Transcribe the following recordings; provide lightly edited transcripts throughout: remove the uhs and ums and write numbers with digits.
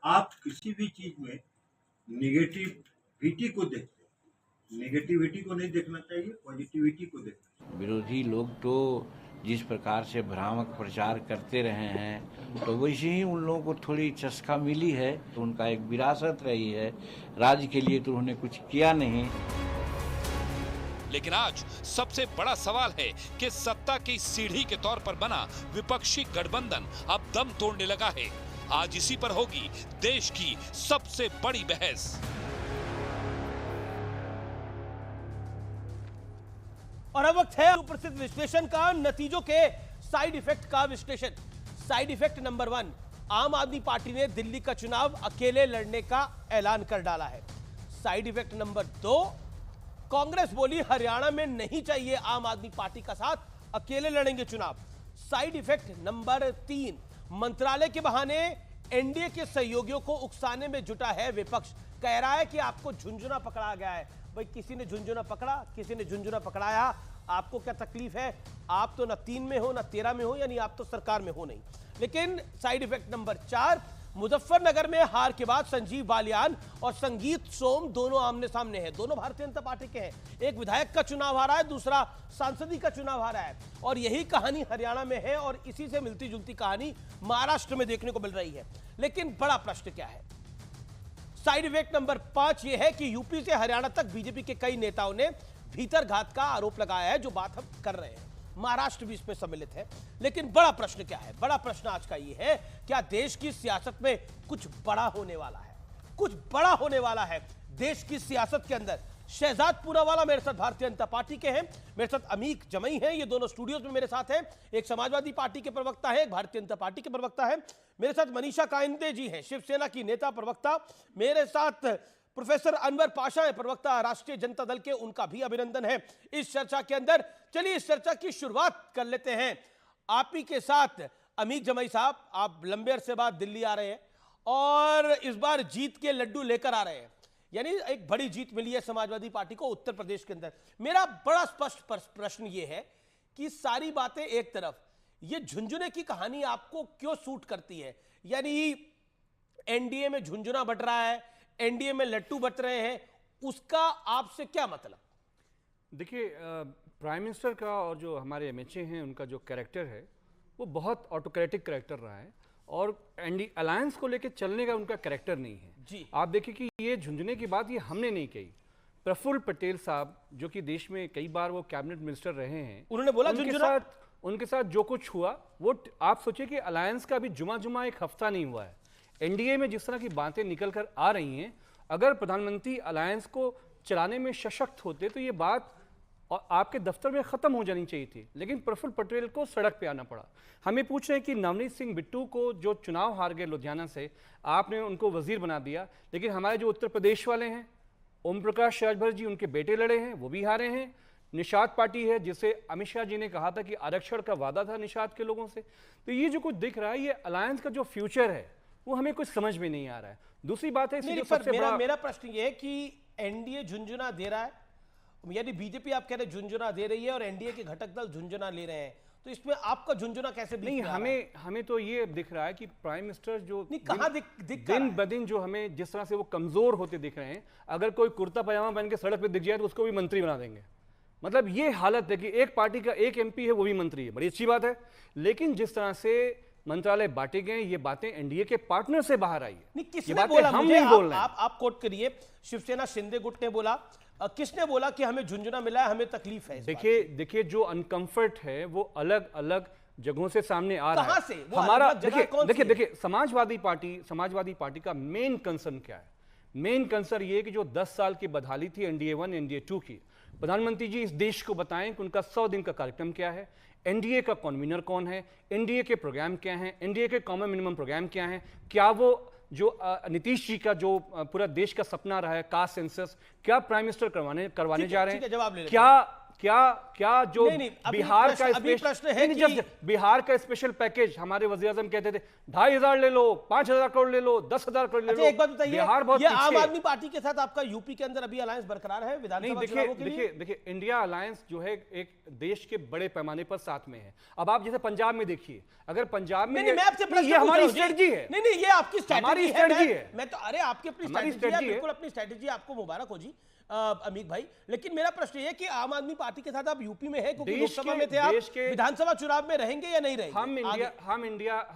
आप किसी भी चीज में निगेटिविटी को देखते हैं, नेगेटिविटी को नहीं देखना चाहिए, पॉजिटिविटी को देखना चाहिए। विरोधी लोग तो जिस प्रकार से भ्रामक प्रचार करते रहे हैं, तो वैसे ही उन लोगों को थोड़ी चस्का मिली है, तो उनका एक विरासत रही है। राज्य के लिए तो उन्होंने कुछ किया नहीं। लेकिन आज सबसे बड़ा सवाल है कि सत्ता की सीढ़ी के तौर पर बना विपक्षी गठबंधन अब दम तोड़ने लगा है। आज इसी पर होगी देश की सबसे बड़ी बहस। और अब वक्त है प्रसिद्ध विश्लेषण का, नतीजों के साइड इफेक्ट का विश्लेषण। साइड इफेक्ट नंबर 1, आम आदमी पार्टी ने दिल्ली का चुनाव अकेले लड़ने का ऐलान कर डाला है। साइड इफेक्ट नंबर 2, कांग्रेस बोली हरियाणा में नहीं चाहिए आम आदमी पार्टी का साथ, अकेले लड़ेंगे चुनाव। साइड इफेक्ट नंबर 3, मंत्रालय के बहाने एनडीए के सहयोगियों को उकसाने में जुटा है विपक्ष। कह रहा है कि आपको झुंझुना पकड़ा गया है। भाई किसी ने झुंझुना पकड़ा, किसी ने झुंझुना पकड़ाया, आपको क्या तकलीफ है? आप तो ना 3 में हो ना 13 में हो, यानी आप तो सरकार में हो नहीं। लेकिन साइड इफेक्ट नंबर 4, मुजफ्फरनगर में हार के बाद संजीव बालियान और संगीत सोम दोनों आमने सामने हैं। दोनों भारतीय जनता पार्टी के हैं। एक विधायक का चुनाव हारा है, दूसरा सांसदी का चुनाव हारा है। और यही कहानी हरियाणा में है और इसी से मिलती जुलती कहानी महाराष्ट्र में देखने को मिल रही है। लेकिन बड़ा प्रश्न क्या है? साइड इफेक्ट नंबर 5 यह है कि यूपी से हरियाणा तक बीजेपी के कई नेताओं ने भीतरघात का आरोप लगाया है, जो बात हम कर रहे हैं। महाराष्ट्र भी इसमें सम्मिलित है। लेकिन बड़ा प्रश्न क्या है? बड़ा प्रश्न आज का यह है, क्या देश की सियासत में कुछ बड़ा होने वाला है? कुछ बड़ा होने वाला है देश की सियासत के अंदर। शहजाद पूनावाला मेरे साथ भारतीय जनता पार्टी के हैं, मेरे साथ अमीक जमई हैं, ये दोनों स्टूडियोज में मेरे साथ हैं। एक समाजवादी पार्टी के प्रवक्ता है, एक भारतीय जनता पार्टी के प्रवक्ता है। मेरे साथ मनीषा कायंदे जी हैं, शिवसेना की नेता प्रवक्ता। मेरे साथ प्रोफेसर अनवर पाशा है, प्रवक्ता राष्ट्रीय जनता दल के, उनका भी अभिनंदन है इस चर्चा के अंदर। चलिए इस चर्चा की शुरुआत कर लेते हैं आप ही के साथ। अमीक जमई साहब, आप लंबे अरसे बाद दिल्ली आ रहे हैं और इस बार जीत के लड्डू लेकर आ रहे हैं, यानी एक बड़ी जीत मिली है समाजवादी पार्टी को उत्तर प्रदेश के अंदर। मेरा बड़ा स्पष्ट प्रश्न यह है कि सारी बातें एक तरफ, ये झुंझुने की कहानी आपको क्यों सूट करती है? यानी एनडीए में झुंझुना बट रहा है, एनडीए में लट्टू बट रहे हैं, उसका आपसे क्या मतलब? देखिए, प्राइम मिनिस्टर का और जो हमारे एमएचए हैं उनका जो कैरेक्टर है वो बहुत ऑटोक्रेटिक कैरेक्टर रहा है और एनडी अलायंस को लेकर चलने का उनका कैरेक्टर नहीं है जी। आप देखिए कि ये झुंझुने की बात ये हमने नहीं कही। प्रफुल्ल पटेल साहब जो कि देश में कई बार वो कैबिनेट मिनिस्टर रहे हैं, उन्होंने बोला उनके साथ जो कुछ हुआ वो आप सोचिए कि अलायंस का भी जुमा एक हफ्ता नहीं हुआ है। एनडीए में जिस तरह की बातें निकल कर आ रही हैं, अगर प्रधानमंत्री अलायंस को चलाने में सशक्त होते तो ये बात और आपके दफ्तर में खत्म हो जानी चाहिए थी। लेकिन प्रफुल्ल पटेल को सड़क पे आना पड़ा। हमें पूछ रहे हैं कि नवनीत सिंह बिट्टू को जो चुनाव हार गए लुधियाना से, आपने उनको वजीर बना दिया, लेकिन हमारे जो उत्तर प्रदेश वाले हैं, ओम प्रकाश राजभर जी, उनके बेटे लड़े हैं, वो भी हारे हैं। निषाद पार्टी है जिसे अमित शाह जी ने कहा था कि आरक्षण का वादा था निषाद के लोगों से। तो ये जो कुछ दिख रहा है, ये अलायंस का जो फ्यूचर है वो हमें कुछ समझ में नहीं आ रहा है। दूसरी बात है, मेरा प्रश्न ये है कि एनडीए झुंझुना दे रहा है, यानी बीजेपी आप कह रहे हैं झुंझुना दे रही है और एनडीए के घटक दल झुंझुना ले रहे हैं, तो इसमें आपका झुंझुना कैसे नहीं? हमें तो ये दिख रहा है कि प्राइम मिनिस्टर जो दिन ब दिन जो हमें जिस तरह से वो कमजोर होते दिख रहे हैं, अगर कोई कुर्ता पजामा पहन के सड़क पे दिख जाए तो उसको भी मंत्री बना देंगे। मतलब ये हालत है कि एक पार्टी का एक एमपी है वो भी मंत्री है, बड़ी अच्छी बात है। लेकिन जिस तरह से मंत्रालय बांटे गए, ये बातें एनडीए के पार्टनर से बाहर आई है। किसने बोला? हम नहीं बोल रहे हैं। आप कोट करिए। शिवसेना शिंदे गुट ने बोला, किसने बोला कि हमें झुंझुना मिला है, हमें तकलीफ है? देखिए जो अनकंफर्ट है वो अलग अलग जगहों से सामने आ रहा है। कहां से? हमारा देखिए समाजवादी पार्टी का मेन कंसर्न क्या है? मेन कंसर्न ये कि जो 10 साल की बदहाली थी एनडीए 1 एनडीए 2 की, प्रधानमंत्री जी इस देश को बताएं कि उनका 100 दिन का कार्यक्रम क्या है, एनडीए का कन्वीनर कौन है, एनडीए के प्रोग्राम क्या हैं, एनडीए के कॉमन मिनिमम प्रोग्राम क्या हैं, क्या वो जो नीतीश जी का जो पूरा देश का सपना रहा है कास्ट सेंसस, क्या प्राइम मिनिस्टर करवाने जा रहे हैं, क्या जो नहीं, अभी बिहार का अभी प्रश्न है नहीं, कि- जब बिहार का स्पेशल पैकेज हमारे वजीर आजम कहते थे 2,500 ले लो, 5,000 करोड़ ले लो, 10,000 करोड़ ले अच्छा लो। एक बात बताइए, बिहार बहुत ये पीछे आम है। आदमी पार्टी के साथ आपका यूपी के अंदर अभी अलायंस बरकरार है नहीं, विधानसभा चुनावों के लिए? देखिए इंडिया अलायंस जो है एक देश के बड़े पैमाने पर साथ में है। अब आप जैसे पंजाब में देखिए, अगर पंजाब में नहीं, मैं आपसे प्रश्न ये पूछ हमारी रहा हूं जी। स्ट्रेटजी है। नहीं, ये आपकी हमारी स्ट्रेटजी strategy है। है। मैं तो अरे आपकी अपनी हमारी स्ट्रेटजी है, strategy है। बिल्कुल अपनी स्ट्रेटजी, आपको मुबारक हो जी अमीक भाई। लेकिन मेरा प्रश्न ये है कि आम आदमी पार्टी के साथ आप यूपी में है, क्योंकि देश लोकसभा के- में थे आप, देश के- विधानसभा चुनाव में रहेंगे या नहीं रहेंगे?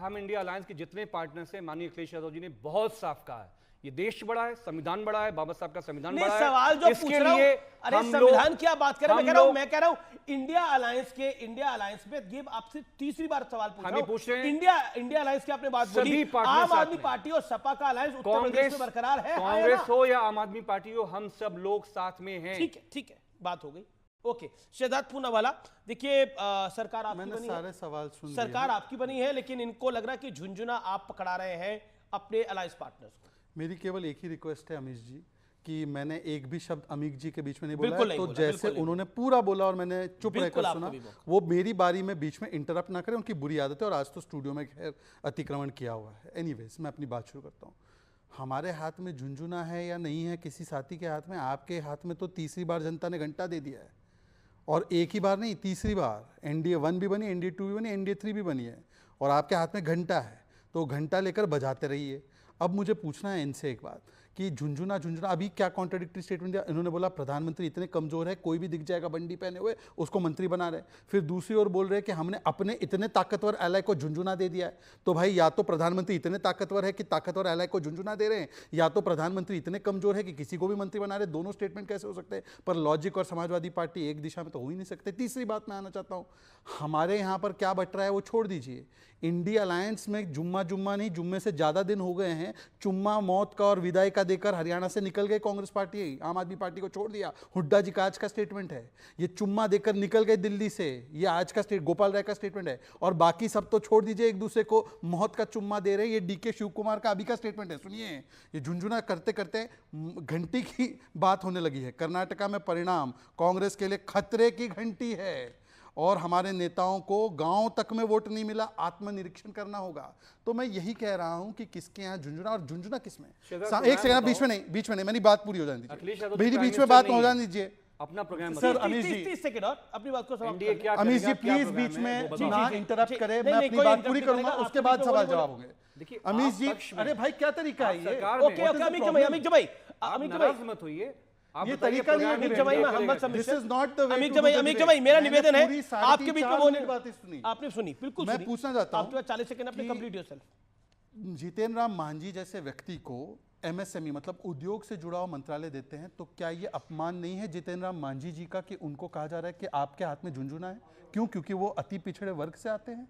हम इंडिया अलायंस के जितने पार्टनर्स हैं, माननीय अखिलेश यादव जी ने बहुत साफ कहा है, ये देश बड़ा है, संविधान बड़ा है, बाबा साहब का संविधान नहीं, बड़ा है। सवाल जो पूछ रहा हूं, अरे संविधान की आप बात करें, मैं कह रहा हूं इंडिया अलायंस में ये आपसे तीसरी बार सवाल पूछ रहा पूछ रहे हूं। हैं। इंडिया अलायंस की आपने बात बोली, आम आदमी पार्टी और सपा का अलायंस उत्तर प्रदेश में बरकरार है, कांग्रेस हो या आम आदमी पार्टी हो, हम सब लोग साथ में हैं। ठीक है, बात हो गई। ओके, शहजाद पूनावाला, देखिए सरकार आपकी मैंने बनी सारे है, सवाल सुन लिए सरकार हैं। आपकी बनी है, लेकिन इनको लग रहा है कि झुंझुना आप पकड़ा रहे हैं अपने अलायंस पार्टनर्स को। मेरी केवल एक ही रिक्वेस्ट है अमीश जी कि मैंने एक भी शब्द अमीक जी के बीच में नहीं बोला बिल्कुल है, नहीं तो बोला, जैसे बिल्कुल नहीं उन्होंने पूरा बोला और मैंने चुप बिल्कुल रहकर आपको सुना, भी मौका। वो मेरी बारी में बीच में इंटरप्ट ना करें, उनकी बुरी आदत है। और आज तो स्टूडियो में खैर अतिक्रमण किया हुआ है। एनीवेज, मैं अपनी बात शुरू करता हूँ। हमारे हाथ में झुंझुना है या नहीं है, किसी साथी के हाथ में, आपके हाथ में तो तीसरी बार जनता ने घंटा दे दिया है, और एक ही बार नहीं, तीसरी बार। NDA 1 भी बनी, NDA 2 भी बनी, NDA 3 भी बनी है, और आपके हाथ में घंटा है, तो घंटा लेकर बजाते रहिए। अब मुझे पूछना है इनसे एक बात कि झुंझुना अभी क्या कॉन्ट्राडिक्टरी स्टेटमेंट दिया इन्होंने। बोला प्रधानमंत्री इतने कमजोर है, कोई भी दिख जाएगा बंडी पहने हुए उसको मंत्री बना रहे। फिर दूसरी ओर बोल रहे हैं कि हमने अपने इतने ताकतवर एलाय को झुंझुना दे दिया है। तो भाई, या तो प्रधानमंत्री इतने ताकतवर है कि ताकतवर एलाय को झुंझुना दे रहे हैं, या तो प्रधानमंत्री इतने कमजोर है कि किसी को भी मंत्री बना रहे। दोनों स्टेटमेंट कैसे हो सकते हैं? पर लॉजिक और समाजवादी पार्टी एक दिशा में तो हो ही नहीं सकते। तीसरी बात मैं आना चाहता हूँ, हमारे यहाँ पर क्या बट रहा है वो छोड़ दीजिए। इंडिया अलायंस में जुम्मा नहीं, जुम्मे से ज़्यादा दिन हो गए हैं। चुम्मा मौत का और विदाई का देकर हरियाणा से निकल गए कांग्रेस पार्टी, आम आदमी पार्टी को छोड़ दिया। हुड्डा जी का आज का स्टेटमेंट है, ये चुम्मा देकर निकल गए दिल्ली से, ये आज का गोपाल राय का स्टेटमेंट है। और बाकी सब तो छोड़ दीजिए, एक दूसरे को मौत का चुम्मा दे रहे हैं। ये DK शिव कुमार का अभी का स्टेटमेंट है, सुनिए। ये झुंझुना करते करते घंटी की बात होने लगी है। कर्नाटका में परिणाम कांग्रेस के लिए खतरे की घंटी है, और हमारे नेताओं को गांव तक में वोट नहीं मिला। आत्मनिरीक्षण करना होगा। तो मैं यही कह रहा हूं कि किसके यहाँ झुंझुना, और झुंझुना किसमें। एक सेकंड, बीच में नहीं, मेरी बात पूरी हो जाने दीजिए, मेरी बीच में बात हो जाने दीजिए। अपना प्रोग्राम सर, अमीश जी 30 सेकंड और अपनी बात को समाप्त NDA कर क्या अमीश जी करेगा, क्या प्लीज प्रोग्राम बीच है, में वो बताओ। ना जी, इंटरप्ट जी, करें। नहीं, मैं नहीं, अपनी कोई बात interrupt पूरी नहीं करूंगा, करेगा, उसके आप बाद बीच में सवाल बोलो। जवाब होंगे। देखिए, अमीश आप जी, पक्ष में- अरे भाई क्या तरीका है ये? सरकार में- ओके अमीक जमाई आप नाराज मत होइए। आप ये बताइए तरीका नहीं है प्रोग्राम अमीक में जमाई, NDA मैं करेगा हम क्या? This is not the way अमीक to do the अमीक debate। जमाई, मेरा मैंने निवेदन है, पूरी आपके बीच में 4.5 बोलने मिनट बातें सुनी। आपने सुनी, बिल्कुल मैं सुनी। पूछना चाहता हूं आपके बाद 40 सेकंड अपने कि- कंप्लीट योरसेल्फ। जितेंद्र राम मांझी जैसे व्यक्ति को MSME मतलब उद्योग से जुड़ा हुआ मंत्रालय देते हैं, तो क्या ये अपमान नहीं है जितेंद्र राम मांझी जी का कि उनको कहा जा रहा है कि आपके हाथ में झुंझुना है? क्यों? क्योंकि वो अति पिछड़े वर्ग से आते हैं।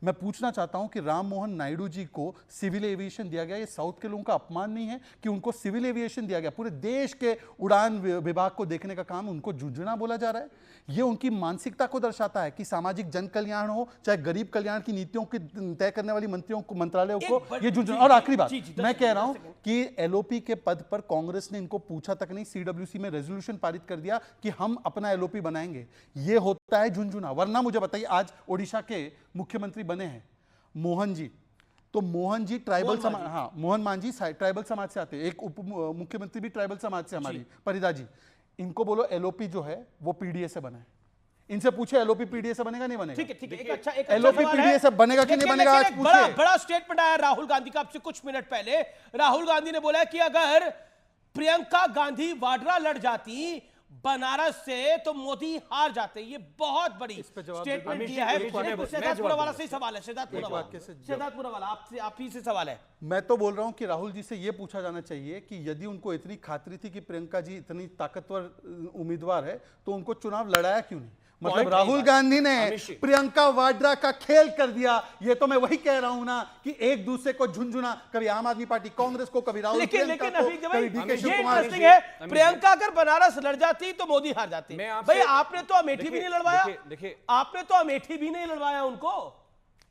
मैं पूछना चाहता हूं कि राम मोहन नायडू जी को सिविल एविएशन दिया गया, ये साउथ के लोगों का अपमान नहीं है कि उनको सिविल एविएशन दिया गया? पूरे देश के उड़ान विभाग को देखने का काम उनको झुंझुना बोला जा रहा है। ये उनकी मानसिकता को दर्शाता है कि सामाजिक जन कल्याण हो चाहे गरीब कल्याण की नीतियों की तय करने वाली मंत्रियों को, मंत्रालयों को ये झुंझुना। और आखिरी बात मैं कह रहा हूं कि LOP के पद पर कांग्रेस ने इनको पूछा तक नहीं, CWC में रेजोल्यूशन पारित कर दिया कि हम अपना LOP बनाएंगे। ये होता है झुंझुना। वरना मुझे बताइए, आज ओडिशा के मुख्यमंत्री बने हैं मोहन जी, तो मोहन जी ट्राइबल समाज, हाँ मोहन मांझी ट्राइबल समाज से आते हैं। एक उप मुख्यमंत्री भी ट्राइबल समाज से, हमारी परिदा जी। इनको बोलो LOP जो है वो PDA से बना है। इनसे पूछे LOP PDA से बनेगा नहीं बनेगा? ठीक है, एक अच्छा LOP सवाल PDA है। से बनेगा कि नहीं बनेगा, आज बड़ा पूछिए। बड़ा स्टेटमेंट आया राहुल गांधी का आपसे कुछ मिनट पहले। राहुल गांधी ने बोला कि अगर प्रियंका गांधी वाड्रा लड़ जाती बनारस से तो मोदी हार जाते। ये बहुत बड़ी स्टेटमेंट दिया है। शहजाद पूनावाला से ही सवाल है। शहजाद पूनावाला आप ही से सवाल है। मैं तो बोल रहा हूं कि राहुल जी से यह पूछा जाना चाहिए कि यदि उनको इतनी खातिरी थी कि प्रियंका जी इतनी ताकतवर उम्मीदवार है, तो उनको चुनाव लड़ाया क्यों नहीं? मतलब राहुल गांधी ने प्रियंका वाड्रा का खेल कर दिया। ये तो मैं वही कह रहा हूं ना कि एक दूसरे को झुंझुना, कभी आम आदमी पार्टी कांग्रेस को, कभी राहुल लेकिन प्रियंका को, कभी DK शिव ये कुमार। इंटरेस्टिंग है। प्रियंका अगर बनारस लड़ जाती तो मोदी हार जाते। भाई आपने तो अमेठी भी नहीं लड़वाया, देखिए आपने तो अमेठी भी नहीं लड़वाया उनको।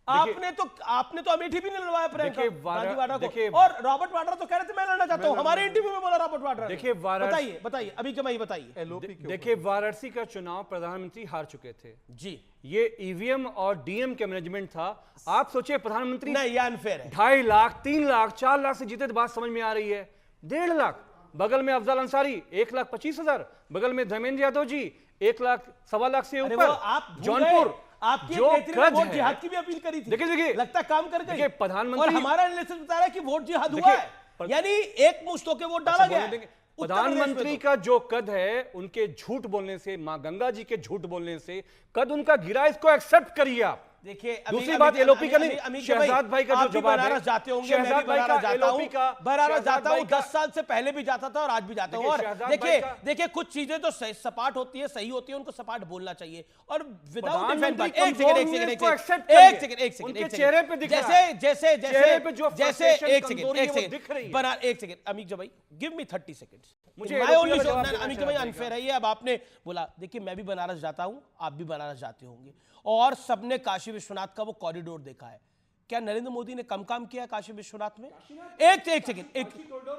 आपने तो अमेठी भी नहीं लड़वाया प्रियंका देखिए, गांधी वाड्रा को। देखिए, और रॉबर्ट वाड्रा तो कह रहे थे मैं लड़ना चाहता हूं, हमारे इंटरव्यू में बोला रॉबर्ट वाड्रा ने। देखिए, बताइए अभी जमाई बताइए। एलओपी के देखिए, वाराणसी का चुनाव प्रधानमंत्री हार चुके थे जी, ये ईवीएम और डीएम के मैनेजमेंट था। आप सोचिए प्रधानमंत्री नहीं ये अनफेयर है। 2.5 लाख 3 लाख 4 लाख से जीते तो बात समझ में आ रही है। 1.5 लाख, बगल में अफजल अंसारी 1,25,000, बगल में धर्मेंद्र यादव जी 1 लाख 1.25 लाख से अरे ऊपर। वो आप भूल जौनपुर गए, आपकी जो नेत्री ने कद वोट है, जिहाद की भी अपील करी थी। देखिए, लगता है काम कर गई। देखिए, प्रधानमंत्री- और हमारा एनालिसिस बता रहा है कि वोट जिहाद हुआ देखिए, है, यानी एक मुश्त होकर वोट डाला गया है। प्रधानमंत्री का जो कद है, उनके झूठ बोलने से, मां गंगा जी के झूठ बोलने से कद उनका गिरा, इसको एक्सेप्ट करिए आप। देखिए दूसरी बात एलओपी का नहीं, अमीर शहजाद भाई का जो जवाब है, बनारस जाते होंगे, मैं भी शहजाद भाई बनारस का जाता हूं, एलओपी का, बनारस शहजाद जाता हूं, भाई का- 10 साल से पहले भी जाता था और आज भी जाता हूं। देखिए, और शहजाद देखिए भाई का- देखिए कुछ चीजें तो सपाट होती है, सही होती है, उनको सपाट बोलना चाहिए। और विदाउट प्रधानमंत्री एक कमजोर हुए, सेकंड इसको accept करिए। उनके चेहरे पे दिख रहा है। जैसे चेहरे पे जो जैसे frustration, एक कमजोरी है, वो सेकंड दिख रही है। बना एक सेकंड अमीर जब भाई गिव मी 30 सेकंड्स मुझे मैं LOP ओनली का जवाब देना अमीर चाहता भाई हूं। अनफेयर है ये। अब आपने बोला देखिए मैं भी बनारस जाता हूं, आप भी बनारस जाते होंगे और सबने काशी विश्वनाथ का वो कॉरिडोर देखा है। क्या नरेंद्र मोदी ने कम काम किया काशी विश्वनाथ में? एक सेकंड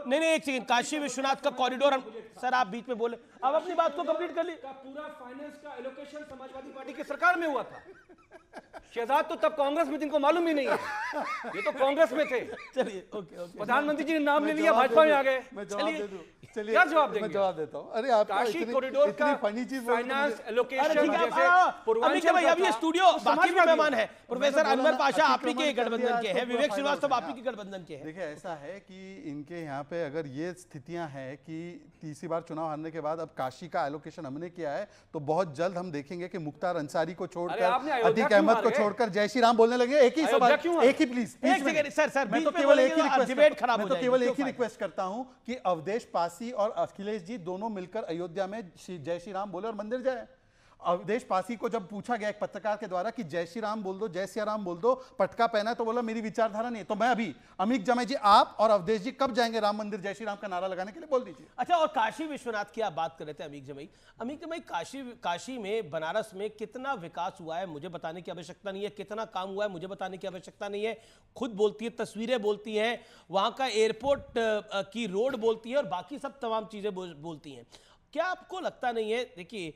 नहीं एक सेकंड, काशी विश्वनाथ का कॉरिडोर सर आप बीच में बोले, अब अपनी बात को कंप्लीट कर ली। पूरा फाइनेंस का एलोकेशन समाजवादी पार्टी की सरकार में हुआ था। शहजाद तो तब कांग्रेस में, जिनको मालूम ही नहीं है, ये तो कांग्रेस में थे। चलिए ओके प्रधानमंत्री जी ने नाम ले लिया, भाजपा में आ गए। मैं जवाब दे दूं। चलिए क्या जवाब देंगे? मैं जवाब देता हूं। अरे आप काशी कॉरिडोर का फनी चीज फाइनेंस एलोकेशन अरे ठीक है जैसे अमित पूर्वांचल भाई, का अब ये था, स्टूडियो तो बाकी भी समाजवादी मेहमान है, प्रोफेसर मैंने बोला अनवर ना, पाशा आप ही के अतिक्रमण कर गठबंधन दिया के तो हैं, पूरा विवेक फायदा श्रीवास्तव उठाया। आप ही के गठबंधन के हैं। देखिए ऐसा है कि इनके यहाँ पे अगर ये स्थितियां हैं कि तीसरी बार चुनाव हारने के बाद अब काशी का एलोकेशन हमने किया है, तो बहुत जल्द हम देखेंगे कि मुख्तार अंसारी को अरे छोड़कर, आपने अयोध्या अतीक क्यों अहमद हार को गए? छोड़कर जय श्री राम बोलने लगे। एक ही अयोध्या सवाल, क्यों हार एक ही प्लीज एक सेकंड सर मैं तो बीच में केवल एक बोलेंगे ही तो आप रिक्वेस्ट डिबेट खराब हो मैं तो जाएगी, केवल क्यों एक ही फायदा? रिक्वेस्ट करता हूं कि अवधेश पासी और अखिलेश जी दोनों मिलकर अयोध्या में जय श्री राम बोले और मंदिर जाए। अवधेश पासी को जब पूछा गया एक पत्रकार के द्वारा कि जय श्री राम बोल दो, जय सिया राम बोल दो, पटका पहना है, तो बोला मेरी विचारधारा नहीं है। तो मैं अभी अमित जमाई जी, आप और अवधेश जी कब जाएंगे राम मंदिर जय श्री राम का नारा लगाने के लिए, बोल दीजिए। अच्छा, और काशी विश्वनाथ की आप बात कर रहे थे अमीर जमाई, काशी में बनारस में कितना विकास हुआ है मुझे बताने की आवश्यकता नहीं है, कितना काम हुआ है मुझे बताने की आवश्यकता नहीं है। खुद बोलती है, तस्वीरें बोलती हैं, वहां का एयरपोर्ट की रोड बोलती है और बाकी सब तमाम चीजें बोलती हैं। क्या आपको लगता नहीं है, देखिए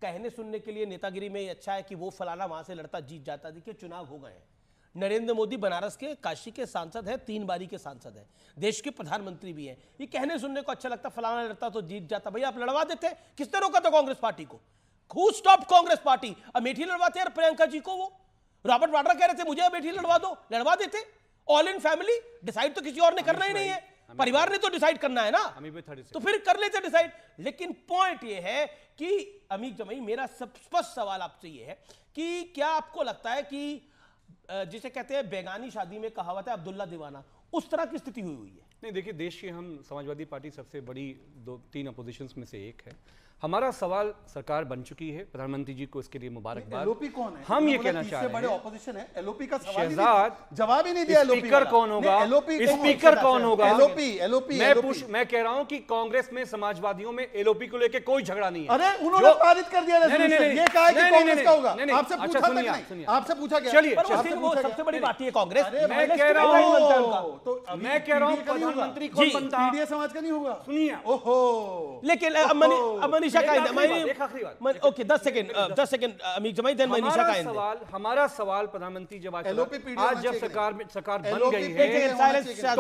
कहने सुनने के लिए नेतागिरी में अच्छा है कि वो फलाना वहां से लड़ता जीत जाता, देखिए चुनाव हो गए हैं, नरेंद्र मोदी बनारस के काशी के सांसद हैं, 3 बारी के सांसद हैं, देश के प्रधानमंत्री भी हैं। ये कहने सुनने को अच्छा लगता, फलाना लड़ता तो जीत जाता। भैया आप लड़वा देते, किसने रोका था कांग्रेस पार्टी को? Who stop Congress party? Amethi लड़वाते यार प्रियंका जी को, वो रॉबर्ट वाड्रा कह रहे थे मुझे अमेठी लड़वा दो, लड़वा देते। ऑल इन फैमिली, डिसाइड तो किसी और ने करना ही नहीं है, परिवार ने तो डिसाइड करना है ना, तो फिर कर लेते डिसाइड। लेकिन पॉइंट ये है कि अमीर जमाई, मेरा सब स्पष्ट सवाल आपसे ये है कि क्या आपको लगता है कि जिसे कहते हैं बेगानी शादी में कहावत है अब्दुल्ला दीवाना, उस तरह की स्थिति हुई है? नहीं, देखिए देश की हम समाजवादी पार्टी सबसे बड़ी 2-3 अपोजिशंस में से एक है। हमारा सवाल सरकार बन चुकी है, प्रधानमंत्री जी को इसके लिए मुबारकबाद। एलओपी कौन है? हम ये कहना चाह रहे बड़े हैं, ऑपोजिशन है, एलओपी का सवाल ही शहजाद, नहीं, जवाब ही नहीं दिया। एलओपी स्पीकर कौन होगा? स्पीकर कौन होगा? एलओपी मैं कह रहा हूं कि कांग्रेस में समाजवादियों में एलओपी को लेकर कोई झगड़ा नहीं है। अरे उन्होंने पारित कर दिया रेजोल्यूशन, ये कहा कि कांग्रेस का होगा। आपसे अच्छा, पूछा तक सुनिए, नहीं, सुनिए। आपसे पूछा गया। चलिए, पर आपसे वो पूछा सबसे गया। बड़ी पार्टी है कांग्रेस। मैं कह रहा हूं, तो अभी मैं कह रहा हूं पीडीए का नहीं होगा। प्रधानमंत्री कौन जी, बनता? पीडीए समाज का नहीं होगा। सुनिए, ओहो, लेकिन मनीषा का एक आखिरी बात। ओके 10 सेकंड अमीर जमाई, देन मनीषा का हमारा सवाल प्रधानमंत्री जब आज LOP पीडीए आज होना जब चाहिए सरकार बन LOP गई पीडीए है, होना चाहिए।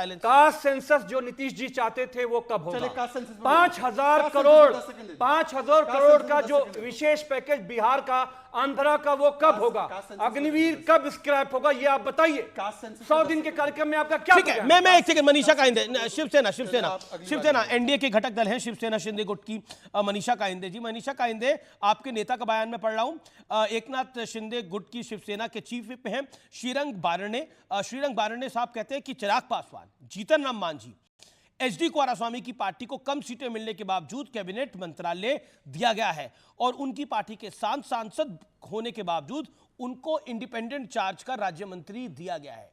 तो कास्ट सेंसस जो नीतीश जी चाहते थे वो कब होगा? चलिए, कास्ट सेंसस में 5,000 कास्ट करोड़ सेंसस 10 सेकंड दे। 5,000 कास्ट करोड़ सेंसस का 10 जो सेकंड दे। विशेष पैकेज बिहार का, आंध्रा का, वो कब होगा? कास्ट सेंसस अग्निवीर कब स्क्रैप होगा, ये आप बताइए। कास्ट सेंसस 100 दिन के कार्यक्रम में आपका क्या ठीक है, प्रोग्राम? मैं एक सेकंड मनीषा काइंदे, शिवसेना अगली शिवसेना एनडीए के घटक दल हैं, शिवसेना शिंदे गुट की मनीषा काइंदे जी। मनीषा काइंदे, आपके नेता का बयान में पढ़ रहा हूं, एकनाथ शिंदे गुट की शिवसेना के चीफ विप हैं श्रीरंग बारणे साहब कहते हैं कि चिराग पासवान, जीतन राम मांझी, एचडी कुमारस्वामी की पार्टी को कम सीटें मिलने के बावजूद कैबिनेट मंत्रालय दिया गया है और उनकी पार्टी के सांसद होने के बावजूद उनको इंडिपेंडेंट चार्ज का राज्य मंत्री दिया गया है।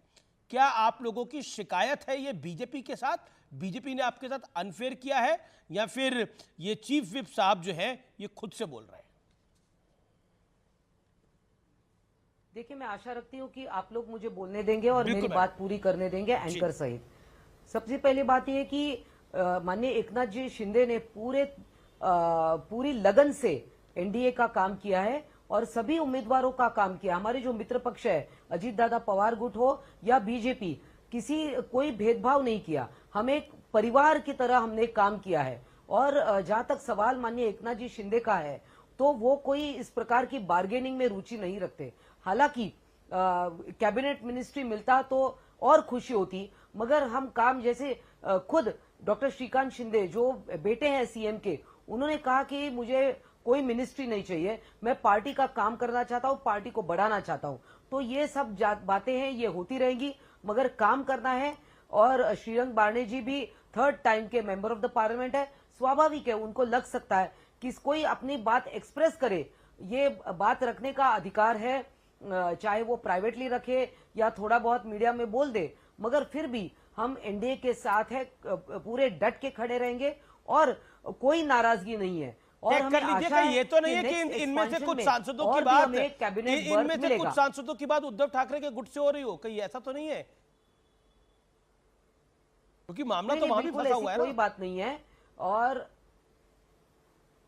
क्या आप लोगों की शिकायत है ये बीजेपी के साथ, बीजेपी ने आपके साथ अनफेयर किया है, या फिर ये चीफ विप साहब जो हैं ये खुद से बोल रहे हैं? देखिए, मैं आशा रखती हूँ कि आप लोग मुझे बोलने देंगे और बिल्कुल मेरी बात पूरी करने देंगे एंकर सहित। सबसे पहली बात यह कि माननीय एकनाथ जी शिंदे ने पूरी लगन से एनडीए का काम किया है और सभी उम्मीदवारों का काम किया। हमारे जो मित्र पक्ष है, अजीत दादा पवार गुट हो या बीजेपी, कोई भेदभाव नहीं किया। हम एक परिवार की तरह हमने काम किया है। और जहां तक सवाल माननीय एकनाथ जी शिंदे का है, तो वो कोई इस प्रकार की बार्गेनिंग में रुचि नहीं रखते। हालांकि कैबिनेट मिनिस्ट्री मिलता तो और खुशी होती, मगर हम काम जैसे खुद डॉक्टर श्रीकांत शिंदे जो बेटे हैं सीएम के, उन्होंने कहा कि मुझे कोई मिनिस्ट्री नहीं चाहिए, मैं पार्टी का काम करना चाहता हूं, पार्टी को बढ़ाना चाहता हूं। तो ये सब बातें हैं, ये होती रहेंगी, मगर काम करना है। और श्रीरंग बारणे जी भी 3rd टाइम के मेंबर ऑफ द पार्लियामेंट है। स्वाभाविक है, उनको लग सकता है कि कोई अपनी बात एक्सप्रेस करे, ये बात रखने का अधिकार है, चाहे वो प्राइवेटली रखे या थोड़ा बहुत मीडिया में बोल दे, मगर फिर भी हम एनडीए के साथ है, पूरे डट के खड़े रहेंगे और कोई नाराजगी नहीं है। और हमें आशा है ये तो नहीं है कि इनमें से कुछ सांसदों की बात, इनमें से कुछ सांसदों की बात उद्धव ठाकरे के गुट से हो रही हो, कहीं ऐसा तो नहीं है? क्योंकि मामला तो वहां भी फंसा हुआ है ना। कोई बात नहीं है। और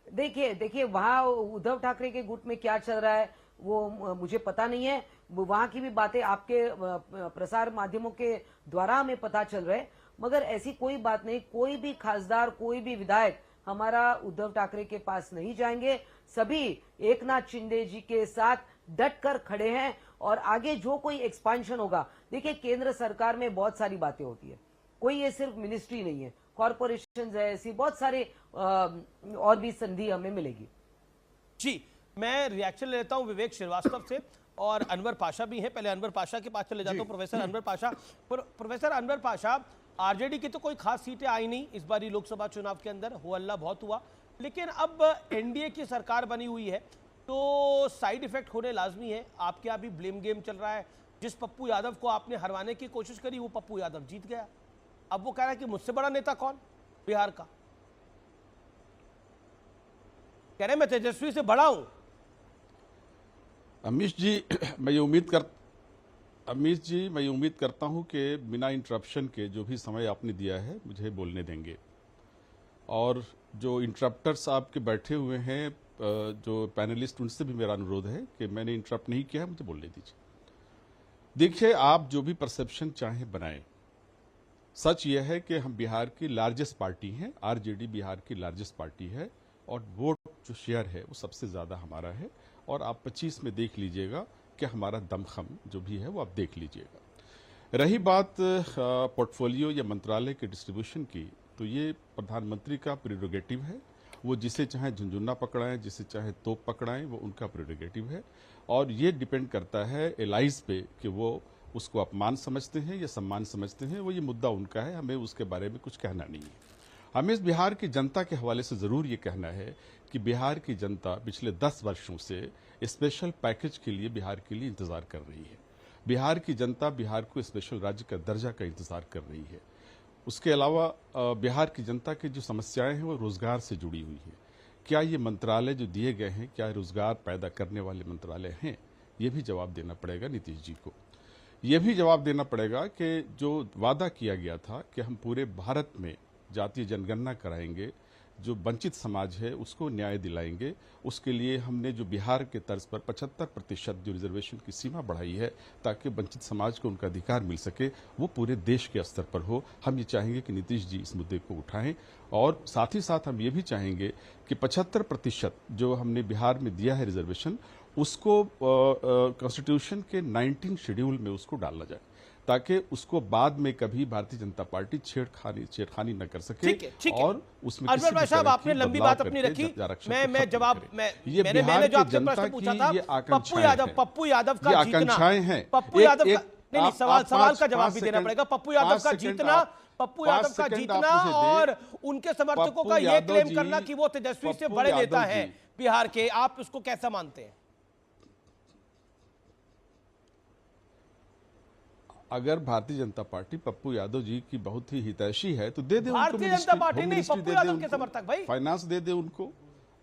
देखिए वहां उद्धव ठाकरे के गुट में क्या चल रहा है वो मुझे पता नहीं है। वहां की भी बातें आपके प्रसार माध्यमों के द्वारा हमें पता चल रहे, मगर ऐसी कोई बात नहीं। कोई भी खासदार, कोई भी विधायक हमारा उद्धव ठाकरे के पास नहीं जाएंगे। सभी एकनाथ शिंदे जी के साथ डट कर खड़े हैं। और आगे जो कोई एक्सपांशन होगा, देखिए केंद्र सरकार में बहुत सारी बातें होती है, कोई ये सिर्फ मिनिस्ट्री नहीं है, कॉर्पोरेशन है, ऐसी बहुत सारे और भी संधि हमें मिलेगी। जी, मैं रिएक्शन ले लेता हूं विवेक श्रीवास्तव से, और अनवर पाशा भी हैं। पहले अनवर पाशा के पास चले जाता हूं। Professor Anwar Pasha, professor Anwar Pasha, RJD की तो कोई खास सीटें आई नहीं इस बारी लोकसभा चुनाव के अंदर, हो अल्लाह बहुत हुआ, लेकिन अब एनडीए की सरकार बनी हुई है तो साइड इफेक्ट होने लाजमी है। आपके यहाँ भी ब्लेम गेम चल रहा है। जिस पप्पू यादव को आपने हरवाने की कोशिश करी, वो पप्पू यादव जीत गया। अब वो कह रहा है कि मुझसे बड़ा नेता कौन बिहार का, कह रहे मैं तेजस्वी से बड़ा हूं। अमीश जी, मैं ये उम्मीद करता हूं कि बिना इंटरप्शन के जो भी समय आपने दिया है मुझे बोलने देंगे। और जो इंटरप्टर्स आपके बैठे हुए हैं, जो पैनलिस्ट, उनसे भी मेरा अनुरोध है कि मैंने इंटरप्ट नहीं किया है, मुझे बोलने दीजिए। देखिए, आप जो भी परसेप्शन चाहे बनाएं, सच यह है कि हम बिहार की लार्जेस्ट पार्टी हैं। आरजेडी बिहार की लार्जेस्ट पार्टी है और वोट जो शेयर है वो सबसे ज्यादा हमारा है। और आप 25 में देख लीजिएगा कि हमारा दमखम जो भी है वो आप देख लीजिएगा। रही बात पोर्टफोलियो या मंत्रालय के डिस्ट्रीब्यूशन की, तो ये प्रधानमंत्री का प्रेरोगेटिव है। वो जिसे चाहे झुंझुन्ना पकड़ाएं, जिसे चाहे तोप पकड़ाएं, वो उनका प्रेरोगेटिव है। और ये डिपेंड करता है एलाइज पे कि वो उसको अपमान समझते हैं या सम्मान समझते हैं। वो ये मुद्दा उनका है, हमें उसके बारे में कुछ कहना नहीं है। हमें इस बिहार की जनता के हवाले से जरूर ये कहना है कि बिहार की जनता पिछले 10 वर्षों से स्पेशल पैकेज के लिए बिहार के लिए इंतजार कर रही है। बिहार की जनता बिहार को स्पेशल राज्य का दर्जा का इंतजार कर रही है। उसके अलावा बिहार की जनता की जो समस्याएं हैं वो रोजगार से जुड़ी हुई है। क्या ये मंत्रालय जो दिए गए हैं, क्या रोजगार पैदा करने वाले मंत्रालय हैं? ये भी जवाब देना पड़ेगा नीतीश जी को। यह भी जवाब देना पड़ेगा कि जो वादा किया गया था कि हम पूरे भारत में जातीय जनगणना कराएंगे, जो वंचित समाज है उसको न्याय दिलाएंगे, उसके लिए हमने जो बिहार के तर्ज पर 75% जो रिजर्वेशन की सीमा बढ़ाई है ताकि वंचित समाज को उनका अधिकार मिल सके, वो पूरे देश के स्तर पर हो। हम ये चाहेंगे कि नीतीश जी इस मुद्दे को उठाएं। और साथ ही साथ हम ये भी चाहेंगे कि 75% जो हमने बिहार में दिया है रिजर्वेशन, उसको कॉन्स्टिट्यूशन के 19 शेड्यूल में उसको डाला जाए ताकि उसको बाद में कभी भारतीय जनता पार्टी छेड़खानी न कर सके। ठीक है। और उसमें अनवर साहब, आपने लंबी बात अपनी रखी, मैंने जो आपसे प्रश्न पूछा था, पप्पू यादव का आकांक्षाएं हैं, पप्पू यादव का नहीं, सवाल का जवाब भी देना पड़ेगा। पप्पू यादव का जीतना और उनके समर्थकों का यह क्लेम करना कि वो तेजस्वी से बड़े नेता हैं बिहार के, आप उसको कैसा मानते हैं? अगर भारतीय जनता पार्टी पप्पू यादव जी की बहुत ही हितैषी है तो दे दे उनको, भारतीय जनता पार्टी नहीं, पप्पू यादव के समर्थक भाई, फाइनेंस दे दे उनको,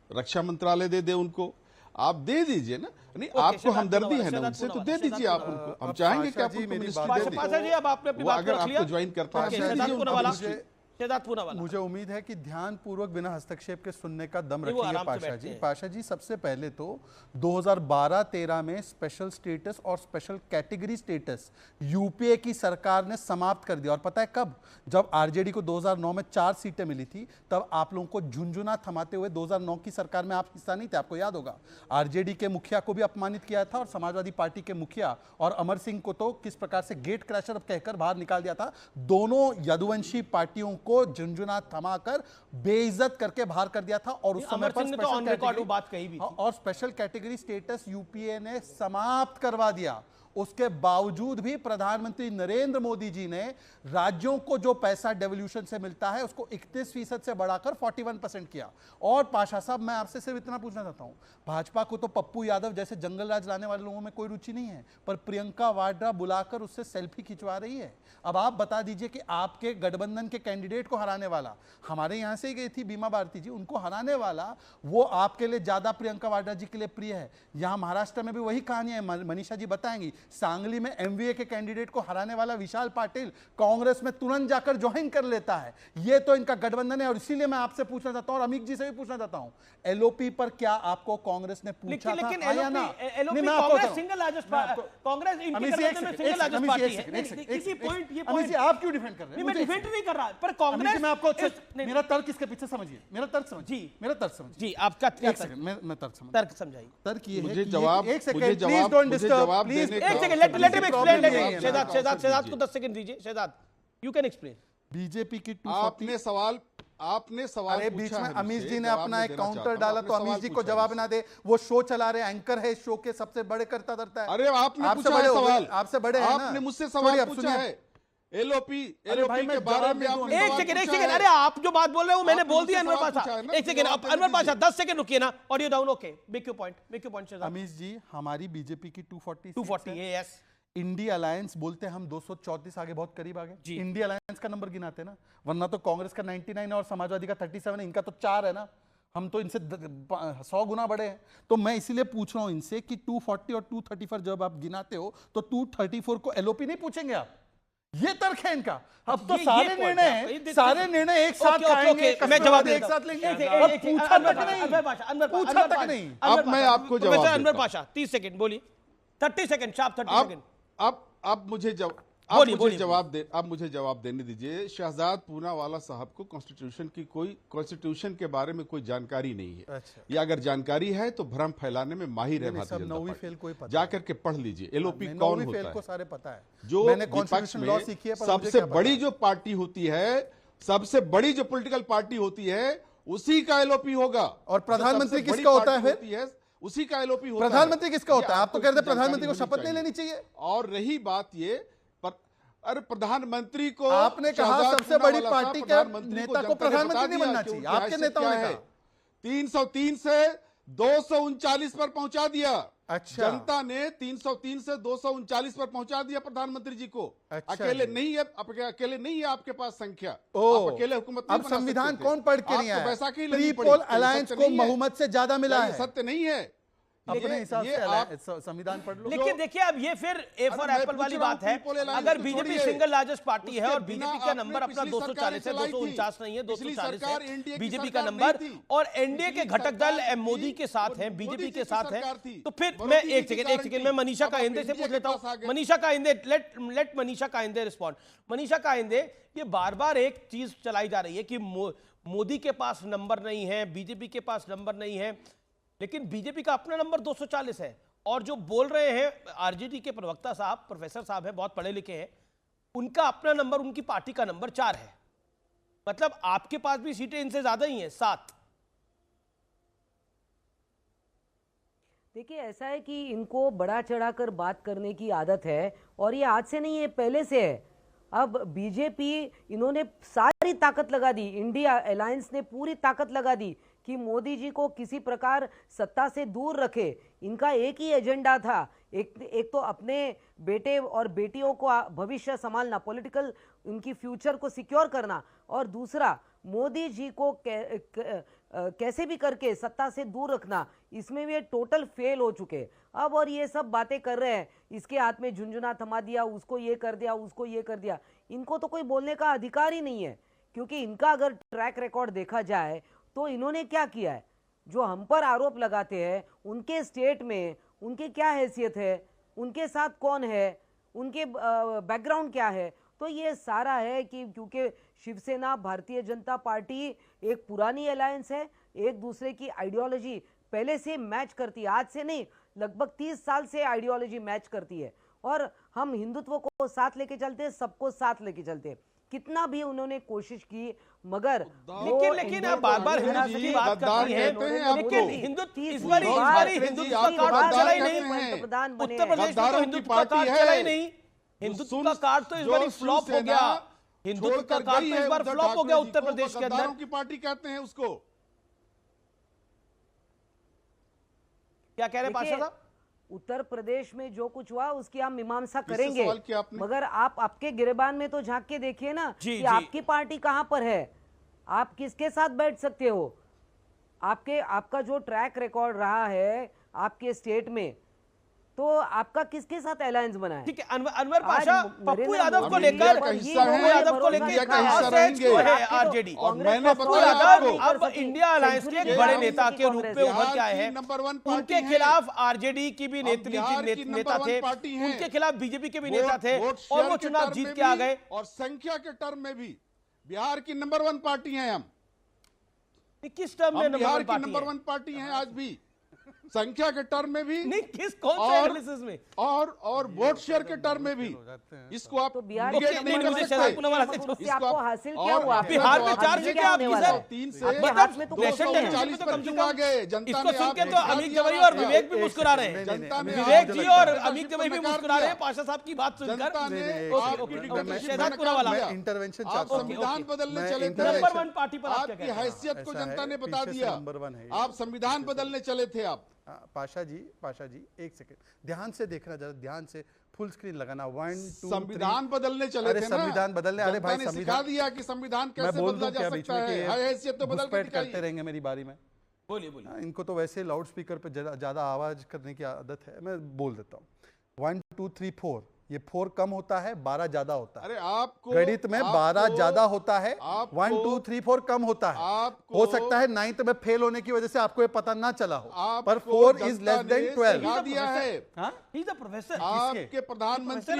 रक्षा मंत्रालय दे दे उनको। आप दे दीजिए ना, नहीं ओके, आपको शहजाद हमदर्दी पूनावाला, है ना शहजाद उनसे, तो पूनावाला, दे दीजिए आप शहजाद उनको। हम अब चाहेंगे कि पाशा आप जी, उनको मेरी मिनिस्ट्री बात दे पाशा दें। पाशा जी, अब आपने अपनी वो बात अगर को रख लिया। आपको ज्वाइन करता है ओके, तो पाशा शहजाद जी, पूनावाला, मुझे- शहजाद पूनावाला। मुझे उम्मीद है कि ध्यानपूर्वक बिना हस्तक्षेप के सुनने का दम नहीं, वो रखिए आराम से पाशा बैठते जी। हैं। पाशा जी, सबसे पहले तो 2012-13 में स्पेशल स्टेटस और स्पेशल कैटेगरी स्टेटस यूपीए की सरकार ने समाप्त कर दिया। और पता है कब? जब आरजेडी को 2009 में 4 सीटें मिली थी, तब आप लोगों को झुंझुना थमाते हुए 2009 की सरकार में आप हिस्सा नहीं थे, आपको याद होगा। आरजेडी के मुखिया को भी अपमानित किया था और समाजवादी पार्टी के मुखिया और अमर सिंह को तो किस प्रकार से गेट क्रैशर कहकर बाहर निकाल दिया था। दोनों यदुवंशी पार्टियों को झुंझुना थमाकर बेइज्जत करके बाहर कर दिया था। और उस समय अमर पर सिंह ने तो ऑन रिकॉर्ड वो बात कही भी थी। और स्पेशल कैटेगरी स्टेटस यूपीए ने समाप्त करवा दिया। उसके बावजूद भी प्रधानमंत्री नरेंद्र मोदी जी ने राज्यों को जो पैसा डेवोल्यूशन से मिलता है उसको 31% से बढ़ाकर 41% किया। और पाशा साहब, मैं आपसे सिर्फ इतना पूछना चाहता हूं, भाजपा को तो पप्पू यादव जैसे जंगल राज लाने वाले लोगों में कोई रुचि नहीं है, पर प्रियंका वाड्रा बुलाकर उससे सेल्फी खिंचवा रही है। अब आप बता दीजिए कि आपके गठबंधन के कैंडिडेट को हराने वाला, हमारे यहां से ही गई थी बीमा भारती जी, उनको हराने वाला वो आपके लिए ज्यादा प्रियंका वाड्रा जी के लिए प्रिय है। यहां महाराष्ट्र में भी वही कहानी है, मनीषा जी बताएंगी। सांगली में एमवीए के कैंडिडेट को हराने वाला विशाल पाटिल कांग्रेस में तुरंत जाकर ज्वाइन कर लेता है। ये तो इनका गठबंधन है। और इसीलिए मैं आपसे पूछना चाहता हूं और अमित जी से भी पूछना चाहता हूं, एलओपी पर क्या आपको कांग्रेस ने पूछा था? लेकिन आया ना? एलओपी नहीं, मैं आपको कांग्रेस बताऊं। सिंगल लार्जेस्ट मैं आपको- कांग्रेस इनके अमित जी, गठबंधन में सिंगल लार्जेस्ट पार्टी है। एक पॉइंट ये अमित जी, पॉइंट आप क्यों डिफेंड कर रहे हैं? मैं मुझे एक डिफेंड नहीं कर रहा, पर अमित कांग्रेस जी, मैं आपको नहीं, मेरा तर्क इसके पीछे समझिए, मेरा तर्क समझिए जी। मेरा तर्क समझिए जी, आपका क्या एक सेकंड, मैं तर्क समझ तर्क समझाइए। तर्क ये है मुझे कि जवाब- एक सेकंड, मुझे प्लीज जवाब- डोंट मुझे डिस्टर्ब, जवाब प्लीज देने का- एक second, let him explain. Problem ये है शहजाद ना। शहजाद शहजाद को दीजिए। 10 सेकंड दीजिए। Shehzad, you can explain. BJP की आपने सवाल अरे बीच पूछा में है अमित मुझसे, जी ने जवाब अपना मैं एक देना काउंटर चाहता हूं। डाला आपने तो अमित सवाल जी को पूछा जवाब है ना दे। वो शो चला रहे, एंकर है, शो के सबसे बड़े करता धरता है। अरे आपने आपसे पूछा बड़े है हो गए, सवाल, आपसे बड़े हैं ना। आपने मुझसे छोड़िए, सवाल अब पूछा सुनिए। है एलओपी अरे भाई, के मैं बारे जवाब में दे दूं। आपने एक सवाल एक पूछा सेकंड, है। अरे आप जो बात बोल रहे हो मैंने आपने बोल दिया मुझसे अनवर सवाल पाशा। पूछा है ना, एक सेकंड, जवाब अब देने अनवर पाशा दीजिए। 10 सेकंड रुकिए ना। Audio down, okay, make your point Shahzad. Amit ji, हमारी बीजेपी की 240 240 है, यस। इंडिया अलायंस बोलते हैं हम 234 आगे, बहुत करीब आगे। जी। इंडिया अलायंस का नंबर गिनाते ना, वरना तो कांग्रेस का 99 और समाजवादी का 37 है, इनका तो 4 है ना। हम तो इनसे 100 गुना बड़े हैं। तो मैं इसीलिए पूछ रहा हूं इनसे कि 240 और 234 जब आप गिनाते हो तो 234 को एलओपी नहीं पूछेंगे आप? ये तर्क है इनका। अब तो ये सारे point निर्णय है आपका, ये सारे निर्णय एक साथ खाएंगे, मैं जवाब एक देता साथ हूं। लेंगे एक- और एक- पूछा तक नहीं, पूछा तक नहीं। अब मैं आपको जवाब देता अनवर हूं। पाशा 30 सेकंड बोलिए। 30 सेकंड, शार्प 30 अब सेकंड। अब मुझे बोलिए, मुझे जवाब देने दीजिए। शहजाद पूनावाला साहब को कॉन्स्टिट्यूशन के बारे में कोई जानकारी नहीं है। अच्छा। या अगर जानकारी है तो भ्रम फैलाने में माहिर है नहीं, भारतीय सब जनता नौवीं पार्टी। फेल को ही पता है। जाकर के पढ़ लीजिए एलओपी नहीं, कौन नौवीं होता फेल है। को सारे पता है। जो मैंने विपक्ष कॉन्स्टिट्यूशन लॉ में सीखी है, पर मुझे सबसे क्या पता? बड़ी जो पार्टी होती है, सबसे बड़ी जो पॉलिटिकल पार्टी होती है, उसी का एलओपी होगा। और प्रधानमंत्री जो सबसे किसका बड़ी होता है पार्टी फिर? होती है, उसी का एलओपी होता है। प्रधानमंत्री किसका होता है? ये आप तो आपको कहते हैं इसकी प्रधानमंत्री को जानकारी शपथ नहीं होनी लेनी चाहिए। और रही बात ये अरे प्रधानमंत्री को आपने कहा शहजाद सबसे बड़ी पूनावाला पार्टी साहब, के प्रधानमंत्री नेता को जनता ने प्रधानमंत्री बता नहीं दिया बनना कि चाहिए। उनकी आपके हैसियत नेताओं क्या ने है। कहा 303 से 239 पर पहुंचा दिया। अच्छा। जनता ने 303 से 239 पर पहुंचा दिया प्रधानमंत्री जी को। अच्छा अकेले जी। नहीं है, अकेले नहीं है आपके पास संख्या। ओ, आप अकेले हुकूमत नहीं अब बना संविधान सकते थे। कौन पढ़ के नहीं आपको आया? बैसाखी लेनी ट्री पड़ी। पोल ये अलायंस सत्य को नहीं है। बहुमत से ज्यादा मिला क्या ये है। सत्य नहीं है। अपने हिसाब ये से आप संविधान पढ़ लो। लेकिन देखिए अब ये फिर ए फॉर मैं एप्पल वाली पूछ रहा बात हूं, है। people alliance अगर को बीजेपी छोड़िए। सिंगल लार्जेस्ट पार्टी है उसके और बिना बीजेपी का आपने नंबर अपना पिछली 240 है, सरकारें चलाई 249 थी। नहीं है, पिछली 240 सरकार है एनडीए की बीजेपी का सरकार नंबर। नहीं थी। और एनडीए के पिछली घटक दल सरकार मोदी थी, के साथ और हैं, मोदी बीजेपी जी के की साथ सरकार हैं। थी। तो फिर मोदी मैं जी एक की सेकंड गारंटी। मैं मनीषा अब कायंदे से एनडीए पूछ के लेता पास आ हूं। गए। Manisha Kayande, let Manisha Kayande respond. मनीषा कायंदे, ये बार बार एक चीज चलाई जा रही है कि मोदी के पास नंबर नहीं है, बीजेपी के पास नंबर नहीं है, लेकिन बीजेपी का अपना नंबर 240 है। और जो बोल रहे हैं आरजेडी के प्रवक्ता साहब, प्रोफेसर साहब हैं, बहुत पढ़े लिखे हैं, उनका अपना नंबर, उनकी पार्टी का नंबर 4 है। मतलब आपके पास भी सीटें इनसे ज्यादा ही हैं, 7। देखिए, ऐसा है कि इनको बड़ा चढ़ाकर बात करने की आदत है और ये आज से नहीं है, पहले से है। अब बीजेपी, इन्होंने सारी ताकत लगा दी, इंडिया अलायंस ने पूरी ताकत लगा दी कि मोदी जी को किसी प्रकार सत्ता से दूर रखे। इनका एक ही एजेंडा था, एक तो अपने बेटे और बेटियों को भविष्य संभालना, पॉलिटिकल उनकी फ्यूचर को सिक्योर करना, और दूसरा मोदी जी को कैसे भी करके सत्ता से दूर रखना। इसमें भी टोटल फेल हो चुके अब, और ये सब बातें कर रहे हैं, इसके हाथ में झुंझुना थमा दिया, उसको ये कर दिया, उसको ये कर दिया। इनको तो कोई बोलने का अधिकार ही नहीं है, क्योंकि इनका अगर ट्रैक रिकॉर्ड देखा जाए तो इन्होंने क्या किया है। जो हम पर आरोप लगाते हैं, उनके स्टेट में उनकी क्या हैसियत है, उनके साथ कौन है, उनके बैकग्राउंड क्या है। तो ये सारा है कि क्योंकि शिवसेना भारतीय जनता पार्टी एक पुरानी अलायंस है, एक दूसरे की आइडियोलॉजी पहले से मैच करती है, आज से नहीं, लगभग 30 साल से आइडियोलॉजी मैच करती है, और हम हिंदुत्व को साथ लेके चलते हैं, सबको साथ लेके चलते हैं। कितना भी उन्होंने कोशिश की, मगर लेकिन आप बार-बार हिंदुत्व की बात करती हैं, लेकिन हिंदुत्व इस बार हिंदुत्व का कार्ड चला ही नहीं, उत्तर प्रदेश में तो हिंदुत्व का कार्ड चला ही नहीं, हिंदुत्व का कार्ड तो इस बार फ्लॉप हो गया, हिंदुत्व का कार्ड तो इस बार फ्लॉप हो गया उत्तर प्रदेश के अंदर। की पार्टी कहते हैं उसको। क्या कह रहे हैं पाशा साहब? उत्तर प्रदेश में जो कुछ हुआ उसकी हम मीमांसा करेंगे, मगर आप आपके गिरेबान में तो झांक के देखिए ना कि आपकी पार्टी कहां पर है, आप किसके साथ बैठ सकते हो। आपका जो ट्रैक रिकॉर्ड रहा है आपके स्टेट में, तो आपका किसके साथ अलायंस बना है। ठीक है, अनवर पाशा पप्पू यादव को लेकर आरजेडी और मैंने पप्पू यादव अब इंडिया अलायंस के एक बड़े नेता के रूप में उभर के आए हैं। उनके खिलाफ आरजेडी की भी नेता थे, उनके खिलाफ बीजेपी के भी नेता थे, और वो चुनाव जीत के आ गए। और संख्या के टर्म में भी बिहार की नंबर 1 पार्टी है। हम किस टर्म में बिहार की नंबर 1 पार्टी है आज भी, संख्या के टर्म में भी नहीं, किस कौन से एनालिसिस में, और वोट शेयर के टर्म में भी। इसको आप तो बिहार आपको हासिल क्या हुआ? बिहार में 4 सीटें आपकी सर, 3 से मतलब 240 पर क्यों आ गए? जनता इसको सुन के तो अमित जवई और विवेक भी मुस्कुरा रहे हैं, विवेक जी और अमित जवई भी मुस्कुरा रहे हैं पाशा साहब की बात सुनकर। इंटरवेंशन आप संविधान बदलने चले थे, नंबर 1 पार्टी पर आपकी हैसियत को जनता ने बता दिया, आप संविधान बदलने चले थे। आप पाशा जी एक सेकंड ध्यान से देखना, जरा ध्यान से फुल स्क्रीन लगाना। 1 2 संविधान बदलने चले थे ना, संविधान बदलने, अरे भाई संविधान सिखा दिया कि संविधान कैसे बदला जा सकता है, हैसियत तो बदल के करते रहेंगे मेरी बारी में। बोलिए। इनको तो वैसे लाउड स्पीकर पे ज्यादा आवाज करने की आदत है, मैं बोल देता हूँ। 1 2 3 4, ये 4 कम होता है, 12 ज्यादा होता है। अरे आपको गणित में 12 ज्यादा होता है, 1 2 3 4 कम होता है। हो सकता है 9th में फेल होने की वजह से आपको ये पता ना चला हो, पर 4 इज लेस देन 12 दिया है। प्रोफेसर आपके प्रधानमंत्री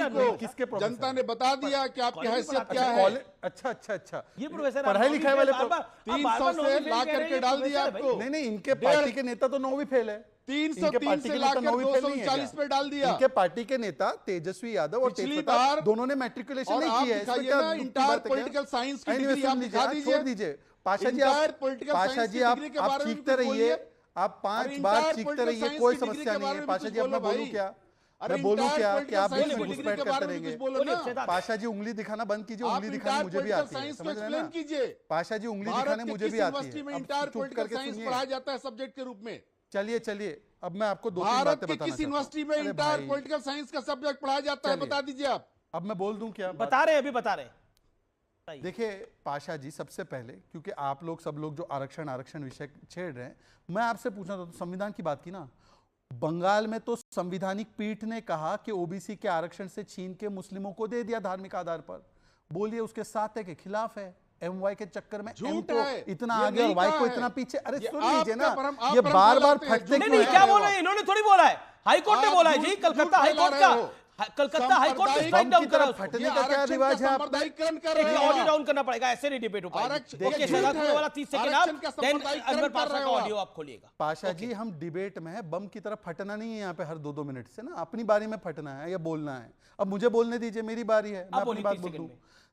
को जनता ने बता दिया कि आपकी हैसियत क्या है। अच्छा, ये प्रोफेसर पढ़ाई लिखाई वाले 300 से ला करके डाल दिया आपको। नहीं, इनके पार्टी के नेता तो 9 भी फेल है, 303 से लाकर 239 पे डाल दिया। इनके पार्टी के नेता तेजस्वी यादव और तेजप्रताप दोनों ने मैट्रिकुलेशन नहीं की है। इंटायर पॉलिटिकल साइंस की डिग्री आप दिखा दीजिए। पाशा जी आप सीखते रहिए, आप 5 बार सीखते रहिए, कोई समस्या नहीं है। पाशा जी अब मैं बोलूं क्या कि आप बीच में घुसपैठ करते रहेंगे। पाशा जी उंगली दिखाना बंद कीजिए, उंगली दिखानी मुझे भी आती है, समझ रहे हैं ना? पाशा जी उंगली दिखाने मुझे भी आती है। इंटायर पॉलिटिकल साइंस पढ़ाया जाता है सब्जेक्ट के रूप में। चलिए अब मैं आपको 2-3 भारत बातें की बताना किस यूनिवर्सिटी में इंटायर पॉलिटिकल साइंस का सब्जेक्ट पढ़ाया जाता है, बता दीजिए आप। अब मैं बोल दूं क्या? बता रहे हैं। देखिए पाशा जी, सबसे पहले क्योंकि आप लोग सब लोग जो आरक्षण विषय छेड़ रहे हैं, मैं आपसे पूछना था, तो संविधान की बात की ना, बंगाल में तो संवैधानिक पीठ ने कहा कि ओबीसी के आरक्षण से छीन के मुस्लिमों को दे दिया धार्मिक आधार पर। बोलिए उसके साथ है कि खिलाफ है? एमवाई के चक्कर में एम को इतना आगे और वाई को इतना पीछे। अरे सुन लीजिए ना, ये बार-बार फटते क्यों हैं? क्या बोला है? इन्होंने थोड़ी बोला है, हाईकोर्ट ने बोला है जी, कलकत्ता हाईकोर्ट ने स्ट्राइक डाउन करा। फटने का क्या रिवाज है? ऑडियो डाउन करना पड़ेगा, ऐसे नहीं डिबेट हो पाएगी। ओके, शहजाद पुणे वाला 30 सेकंड आप, देन अनवर पाशा का ऑडियो आप खोलिएगा। पाशा जी, हम डिबेट में है, बम की तरफ फटना नहीं है यहाँ पे हर 2-2 मिनट से ना, अपनी बारी में फटना है या बोलना है। अब मुझे बोलने दीजिए, मेरी बारी है, मैं अपनी बात बोल दूं।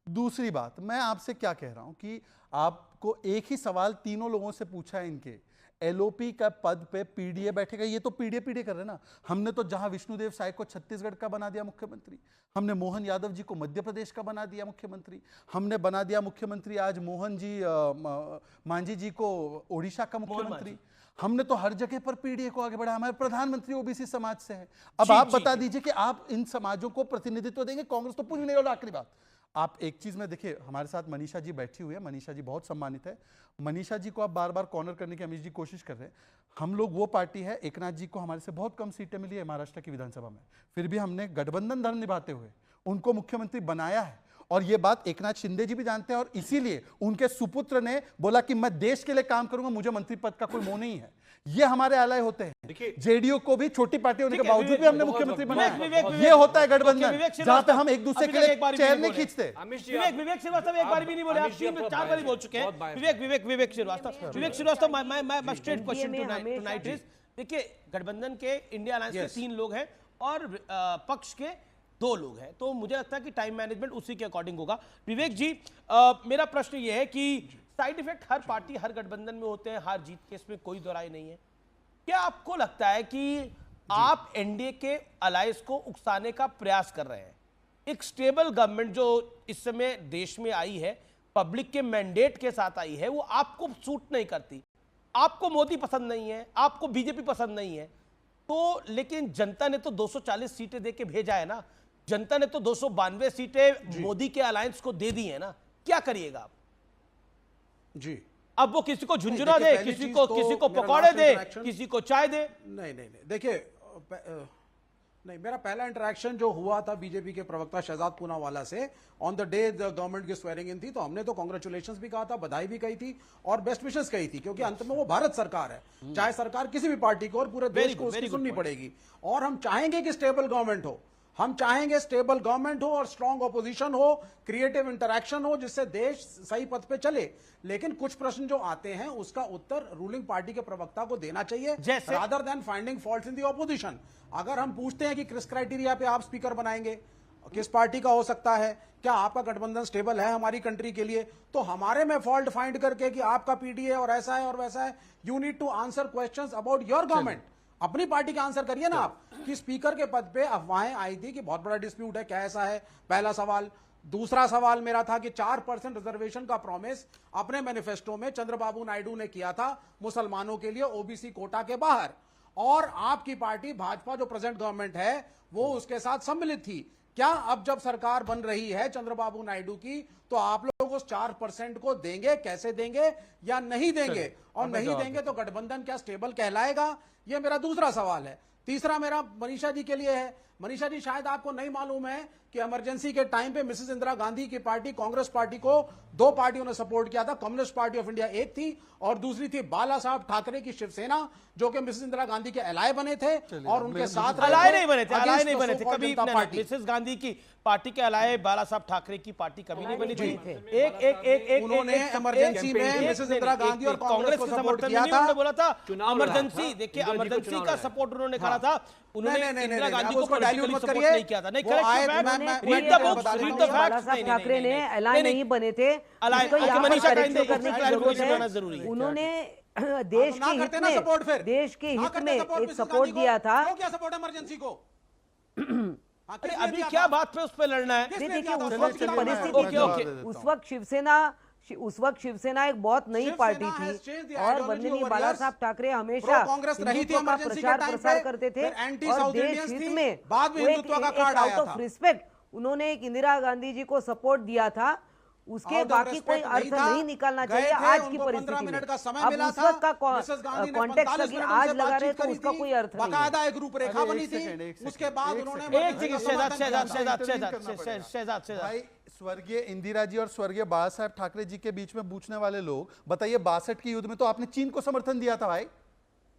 दूसरी बात, मैं आपसे क्या कह रहा हूं कि आपको एक ही सवाल तीनों लोगों से पूछा है, इनके एलओपी का पद पे पीडीए बैठेगा, ये तो पीडीए कर रहे हैं ना। हमने तो जहां विष्णुदेव साय को छत्तीसगढ़ का बना दिया मुख्यमंत्री, हमने मोहन यादव जी को मध्य प्रदेश का बना दिया मुख्यमंत्री, हमने बना दिया मुख्यमंत्री आज मोहन जी मांझी जी को ओडिशा का मुख्यमंत्री, हमने तो हर जगह पर पीडीए को आगे बढ़ाया। हमारे प्रधानमंत्री ओबीसी समाज से है। अब आप बता दीजिए कि आप इन समाजों को प्रतिनिधित्व देंगे, कांग्रेस तो पूरी नहीं। और आखिरी बात, आप एक चीज में देखिए, हमारे साथ मनीषा जी बैठी हुई है, मनीषा जी बहुत सम्मानित है। मनीषा जी को आप बार बार कॉर्नर करने की अमित जी कोशिश कर रहे हैं। हम लोग वो पार्टी है, एकनाथ जी को हमारे से बहुत कम सीटें मिली है महाराष्ट्र की विधानसभा में, फिर भी हमने गठबंधन धर्म निभाते हुए उनको मुख्यमंत्री बनाया है। और ये बात एकनाथ शिंदे जी भी जानते हैं, और इसीलिए उनके सुपुत्र ने बोला कि मैं देश के लिए काम करूंगा, मुझे मंत्री पद का कोई मोह नहीं है। ये हमारे आलय होते हैं। जेडीयू को भी छोटी पार्टी होने के बावजूद भी हमने मुख्यमंत्री बनाया। ये होता है गठबंधन, जहां पे हम एक दूसरे के लिए चेयर नहीं खींचते। विवेक श्रीवास्तव एक बार भी नहीं बोले, आप 4 बार बोल चुके हैं। Vivek Srivastava, my straight question tonight is, देखिए गठबंधन के इंडिया अलायंस के 3 लोग हैं और पक्ष के 2 लोग हैं, तो मुझे लगता है कि टाइम मैनेजमेंट उसी के अकॉर्डिंग होगा। विवेक जी, मेरा प्रश्न यह है कि साइड इफेक्ट हर पार्टी हर गठबंधन में होते हैं, हार जीत के इसमें कोई दो राय नहीं है। क्या आपको लगता है कि आप एनडीए के अलायंस को उकसाने का प्रयास कर रहे हैं? एक स्टेबल गवर्नमेंट जो इस समय देश में आई है, पब्लिक के मैंडेट के साथ आई है, वो आपको सूट नहीं करती। आपको मोदी पसंद नहीं है, आपको बीजेपी पसंद नहीं है, तो लेकिन जनता ने तो 240 सीटें देके भेजा है ना, जनता ने तो 292 सीटें मोदी के अलायंस को दे दी है ना, क्या करिएगा आप? जी, अब वो किसी को झुंझुना दे, किसी को पकौड़े दे, किसी को चाय दे। नहीं, देखिए, नहीं, मेरा पहला इंटरेक्शन जो हुआ था बीजेपी के प्रवक्ता शहजाद पूनावाला से on the day the government की स्वेरिंग इन थी, तो हमने तो कांग्रेचुलेशंस भी कहा था, बधाई भी कही थी और बेस्ट विशेस कही थी, क्योंकि अंत में वो भारत सरकार है, चाहे सरकार किसी भी पार्टी को, और पूरे देश को उसकी सुननी पड़ेगी। और हम चाहेंगे कि स्टेबल गवर्नमेंट हो, हम चाहेंगे स्टेबल गवर्नमेंट हो और स्ट्रांग ऑपोजिशन हो, क्रिएटिव इंटरैक्शन हो, जिससे देश सही पथ पे चले। लेकिन कुछ प्रश्न जो आते हैं उसका उत्तर रूलिंग पार्टी के प्रवक्ता को देना चाहिए, rather than finding faults in the opposition. अगर हम पूछते हैं कि किस क्राइटेरिया पे आप स्पीकर बनाएंगे, किस पार्टी का हो सकता है, क्या आपका गठबंधन स्टेबल है हमारी कंट्री के लिए, तो हमारे में फॉल्ट फाइंड करके कि आपका पीडीए और ऐसा है और वैसा है, you need to answer questions about your government. अपनी पार्टी का आंसर करिए ना आप, कि स्पीकर के पद पे अफवाहें आई थी कि बहुत बड़ा डिस्प्यूट है, क्या ऐसा है, पहला सवाल। दूसरा सवाल मेरा था कि 4% रिजर्वेशन का प्रॉमिस अपने मैनिफेस्टो में चंद्रबाबू नायडू ने किया था मुसलमानों के लिए ओबीसी कोटा के बाहर, और आपकी पार्टी भाजपा जो प्रेजेंट गवर्नमेंट है वो उसके साथ सम्मिलित थी। क्या अब जब सरकार बन रही है चंद्रबाबू नायडू की, तो आप लोग उस 4% को देंगे, कैसे देंगे या नहीं देंगे, और नहीं देंगे तो गठबंधन क्या स्टेबल कहलाएगा? ये मेरा दूसरा सवाल है। तीसरा मेरा मनीषा जी के लिए है। मनीषा जी, शायद आपको नहीं मालूम है कि इमरजेंसी के टाइम पे मिसेस इंदिरा गांधी की पार्टी, कांग्रेस पार्टी को 2 पार्टियों ने सपोर्ट किया था। कम्युनिस्ट पार्टी ऑफ इंडिया एक थी और दूसरी थी बाला साहब ठाकरे की शिवसेना, जो कि मिसेस इंदिरा गांधी के एलाय बने थे और उनके साथ एलाय नहीं बने थे कभी। मिसेस गांधी की पार्टी के एलाय बाला साहब ठाकरे की पार्टी कभी नहीं बनी थी। एक उन्होंने इमरजेंसी में मिसेस इंदिरा गांधी और कांग्रेस को सपोर्ट किया था। उन्होंने बोला था इमरजेंसी, देखिए इमरजेंसी का सपोर्ट उन्होंने करा था। उन्होंने इंदिरा गांधी को डाइल्यूट मत करिए, नहीं किया था। नहीं, बाला साहब ठाकरे ने एलाय नहीं बने थे, इसको यहाँ पर करेक्शन करने की जरूरत है। उन्होंने देश के हित में एक सपोर्ट दिया था। क्या सपोर्ट इमरजेंसी को? अरे अभी क्या बात पे उस पे लड़ना है? देखिए उस वक्त की परिस्थिति थी, उस वक्त शिवसेना एक बहुत नई पार्टी थी और वंदनीय बाला साहब ठाकरे हमेशा हिंदुत्व का प्रचार प्रसार करते थे और देश हित में आउट ऑफ रिस्पेक्ट उन्होंने एक इंदिरा गांधी जी को सपोर्ट दिया था। उसके बाकी कोई अर्थ नहीं निकालना चाहिए आज की परिस्थिति में। अब उस वक्त का कॉन्टेक्स्ट अगर आज लगा रहे तो उसका कोई अर्थ नहीं। बाकायदा एक रूपरेखा बनी थी, उसके बाद उन्होंने भाई स्वर्गीय इंदिरा जी और स्वर्गीय बाला साहब ठाकरे जी के बीच में पूछने वाले लोग, बताइए 62 के युद्ध में तो आपने चीन को समर्थन दिया था भाई।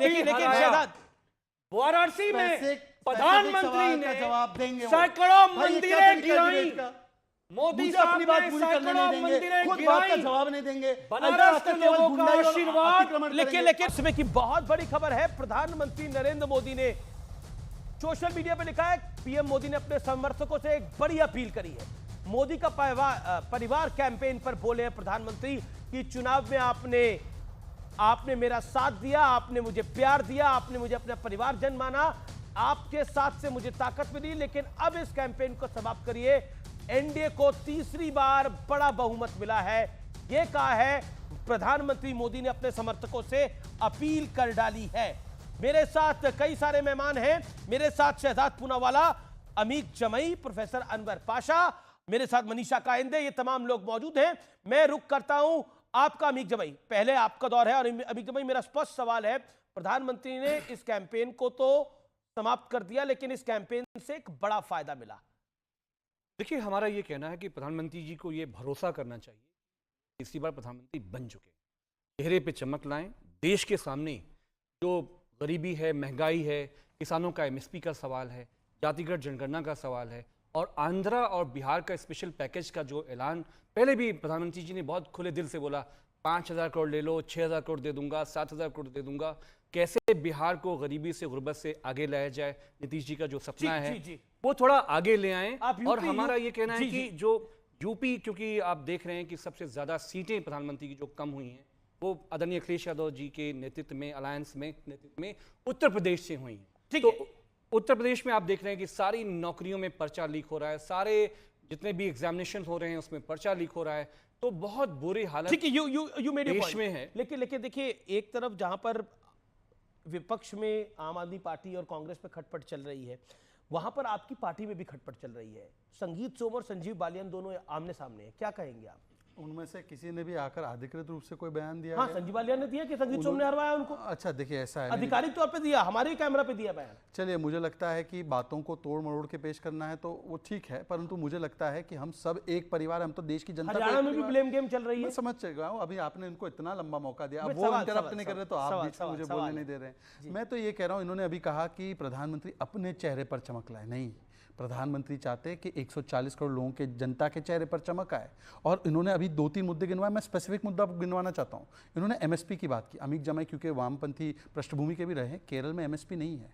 लेकिन हराया। शहजाद वाराणसी में प्रधानमंत्री ने जवाब देंगे वो। सैकड़ों भाई, ये क्या मंदिरें तरीका है गिराई। डिबेट का? मोदी मुझे साहब अपनी बात ने पूरी करने सैकड़ों नहीं देंगे, मंदिरें खुद बात का गिराई। जवाब नहीं देंगे। बनारस के लोगों का आशीर्वाद। लेकिन इसमें की बहुत बड़ी खबर है, प्रधानमंत्री नरेंद्र मोदी ने सोशल मीडिया पे लिखा है पीएम मोदी ने अपने समर्थकों से एक बड़ी अपील करी है। मोदी का परिवार कैंपेन पर बोले हैं प्रधानमंत्री कि चुनाव में आपने मेरा साथ दिया, आपने मुझे प्यार दिया, आपने मुझे अपना परिवारजन माना, आपके साथ से मुझे ताकत मिली, लेकिन अब इस कैंपेन को समाप्त करिए। एनडीए को तीसरी बार बड़ा बहुमत मिला है, यह कहा है प्रधानमंत्री मोदी ने अपने समर्थकों से अपील कर डाली है। मेरे साथ कई सारे मेहमान हैं, मेरे साथ शहजाद पूनावाला, अमीक जमई, प्रोफेसर अनवर पाशा, मेरे साथ मनीषा कायंदे, ये तमाम लोग मौजूद हैं। मैं रुक करता हूं आपका अमीक जमई, पहले आपका दौर है। और अमीक जमई, मेरा स्पष्ट सवाल है, प्रधानमंत्री ने इस कैंपेन को तो समाप्त कर दिया, लेकिन इस कैंपेन से एक बड़ा फायदा मिला। देखिए, हमारा ये कहना है कि प्रधानमंत्री जी को ये भरोसा करना चाहिए, इसी बार प्रधानमंत्री बन चुके, चेहरे पे चमक लाएं, देश के सामने जो गरीबी है, महंगाई है, किसानों का एमएसपी का सवाल है, जातिगत जनगणना का सवाल है, और आंध्रा और बिहार का स्पेशल पैकेज का जो ऐलान पहले भी प्रधानमंत्री जी ने बहुत खुले दिल से बोला, 5,000 करोड़ ले लो, 6,000 करोड़ दे दूंगा, 7,000 करोड़ दे दूंगा, कैसे बिहार को गरीबी से गुर्बत से आगे लाया जाए, नीतीश जी का जो सपना है वो थोड़ा आगे ले आए। और हमारा ये कहना है कि जो यूपी, क्योंकि आप देख रहे हैं कि सबसे ज्यादा सीटें प्रधानमंत्री की जो कम हुई हैं वो आदरणीय अखिलेश यादव जी के नेतृत्व में, अलायंस में नेतृत्व में उत्तर प्रदेश से हुई हैं। तो उत्तर प्रदेश में आप देख रहे हैं कि सारी नौकरियों में पर्चा लीक हो रहा है, सारे जितने भी एग्जामिनेशन हो रहे हैं उसमें पर्चा लीक हो रहा है, तो बहुत बुरी हालत देश में है। लेकिन देखिए, एक तरफ जहां पर विपक्ष में आम आदमी पार्टी और कांग्रेस पे खटपट चल रही है, वहां पर आपकी पार्टी में भी खटपट चल रही है। संगीत सोम और संजीव बालियान दोनों आमने सामने हैं, क्या कहेंगे आप? उनमें से किसी ने भी आकर अधिकृत रूप से कोई बयान दिया? हाँ, संजीव बालियान ने दिया कि संगीत सोम ने हरवाया उनको। अच्छा, देखिए ऐसा है, आधिकारिक तौर पे दिया, हमारे कैमरा पे दिया बयान। चलिए, मुझे लगता है कि बातों को तोड़ मरोड़ के पेश करना है तो वो ठीक है, परंतु मुझे लगता है कि हम सब एक परिवार, हम तो देश की जनता। हरियाणा में भी ब्लेम गेम चल रही है। मैं समझ चुका हूं, अभी आपने इनको इतना लंबा मौका दिया, अब वो इंटरप्ट नहीं कर रहे तो आप बीच में मुझे बोलने नहीं दे रहे। मैं तो ये कह रहा हूं, इन्होंने अभी कहा कि प्रधानमंत्री अपने चेहरे पर चमक लाए, नहीं, प्रधानमंत्री चाहते कि 140 करोड़ लोगों के जनता के चेहरे पर चमक आए। और इन्होंने अभी 2-3 मुद्दे गिनवाए, मैं स्पेसिफिक मुद्दा गिनवाना चाहता हूं। इन्होंने एमएसपी की बात की, अमीक जमाई क्योंकि वामपंथी पृष्ठभूमि के भी रहे, केरल में एमएसपी नहीं है।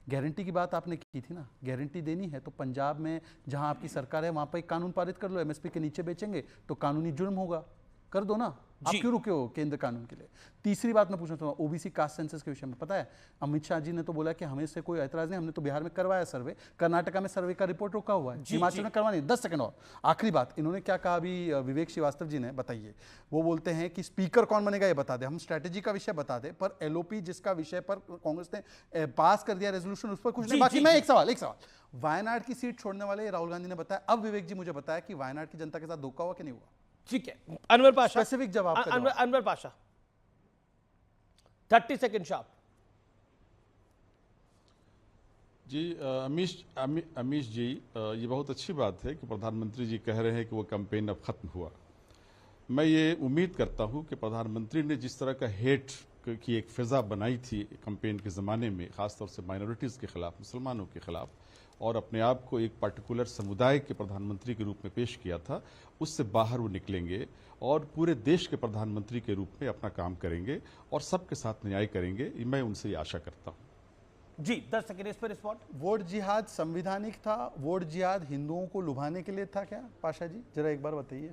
गारंटी की बात आपने की थी ना, गारंटी देनी है तो पंजाब में जहां आपकी सरकार है वहां पर एक कानून पारित कर लो, एमएसपी के नीचे बेचेंगे तो कानूनी जुर्म होगा, कर दो ना। आप क्यों रुके हो केंद्र कानून के लिए? तीसरी बात मैं पूछना चाहूँगा, ओबीसी कास्ट सेंसस के विषय में पता है, अमित शाह जी ने तो बोला कि हमें से कोई ऐतराज नहीं, हमने तो बिहार में करवाया सर्वे, कर्नाटका में सर्वे का रिपोर्ट रोका हुआ है, हिमाचल में करवानी। 10 सेकंड और आखिरी बात, इन्होंने क्या कहा अभी विवेक श्रीवास्तव जी ने, बताइए। वो बोलते हैं कि स्पीकर कौन बनेगा ये बता दे, हम स्ट्रैटेजी का विषय बता दे, पर एलओपी जिसका विषय पर कांग्रेस ने पास कर दिया रेजोल्यूशन, उस पर कुछ नहीं। बाकी मैं एक सवाल, वायनाड की सीट छोड़ने वाले राहुल गांधी ने बताया, अब विवेक जी मुझे बताया कि वायनाड की जनता के साथ धोखा हुआ कि नहीं हुआ? ठीक है, अनवर पाशा, स्पेसिफिक जवाब। Anwar Pasha, 30 second sharp. जी अमीश जी, ये बहुत अच्छी बात है कि प्रधानमंत्री जी कह रहे हैं कि वो कैंपेन अब खत्म हुआ। मैं ये उम्मीद करता हूं कि प्रधानमंत्री ने जिस तरह का हेट की एक फिजा बनाई थी कैंपेन के ज़माने में, ख़ासतौर से माइनॉरिटीज़ के ख़िलाफ़, मुसलमानों के ख़िलाफ़, और अपने आप को एक पर्टिकुलर समुदाय के प्रधानमंत्री के रूप में पेश किया था, उससे बाहर वो निकलेंगे और पूरे देश के प्रधानमंत्री के रूप में अपना काम करेंगे और सबके साथ न्याय करेंगे। मैं उनसे ये आशा करता हूँ। जी, 10 सेकंड इस पर रिस्पॉन्ड। वोट जिहाद संवैधानिक था, वोट जिहाद हिंदुओं को लुभाने के लिए था क्या पाशा जी? जरा एक बार बताइए,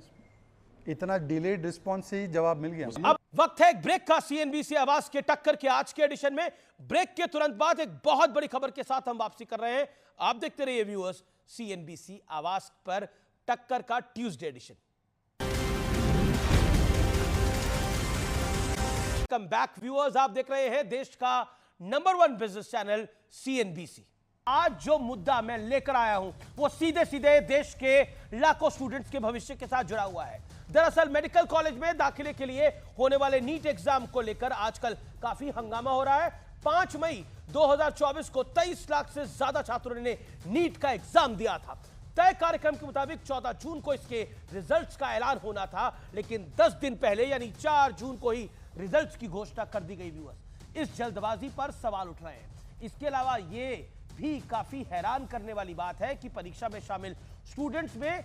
इतना डिलेड रिस्पॉन्स से ही जवाब मिल गया। अब वक्त है एक ब्रेक का। सीएनबीसी आवाज के टक्कर के आज के एडिशन में ब्रेक के तुरंत बाद एक बहुत बड़ी खबर के साथ हम वापसी कर रहे हैं। आप देखते रहिए व्यूअर्स, सीएनबीसी आवाज पर टक्कर का Tuesday edition. Welcome back viewers, आप देख रहे हैं देश का नंबर 1 बिजनेस चैनल सीएनबीसी। आज जो मुद्दा मैं लेकर आया हूं वो सीधे सीधे देश के लाखों स्टूडेंट्स के भविष्य के साथ जुड़ा हुआ है। दरअसल मेडिकल कॉलेज में दाखिले के लिए होने वाले नीट एग्जाम को लेकर आजकल काफी हंगामा हो रहा है। 5 मई 2024 को 23 लाख से ज्यादा छात्रों ने नीट का एग्जाम दिया था। तय कार्यक्रम के मुताबिक 14 जून को इसके रिजल्ट्स का ऐलान होना था, लेकिन 10 दिन पहले यानी 4 जून को ही रिजल्ट्स की घोषणा कर दी गई। व्यूअर्स, इस जल्दबाजी पर सवाल उठ रहे हैं। इसके अलावा ये भी काफी हैरान करने वाली बात है कि परीक्षा में शामिल स्टूडेंट्स में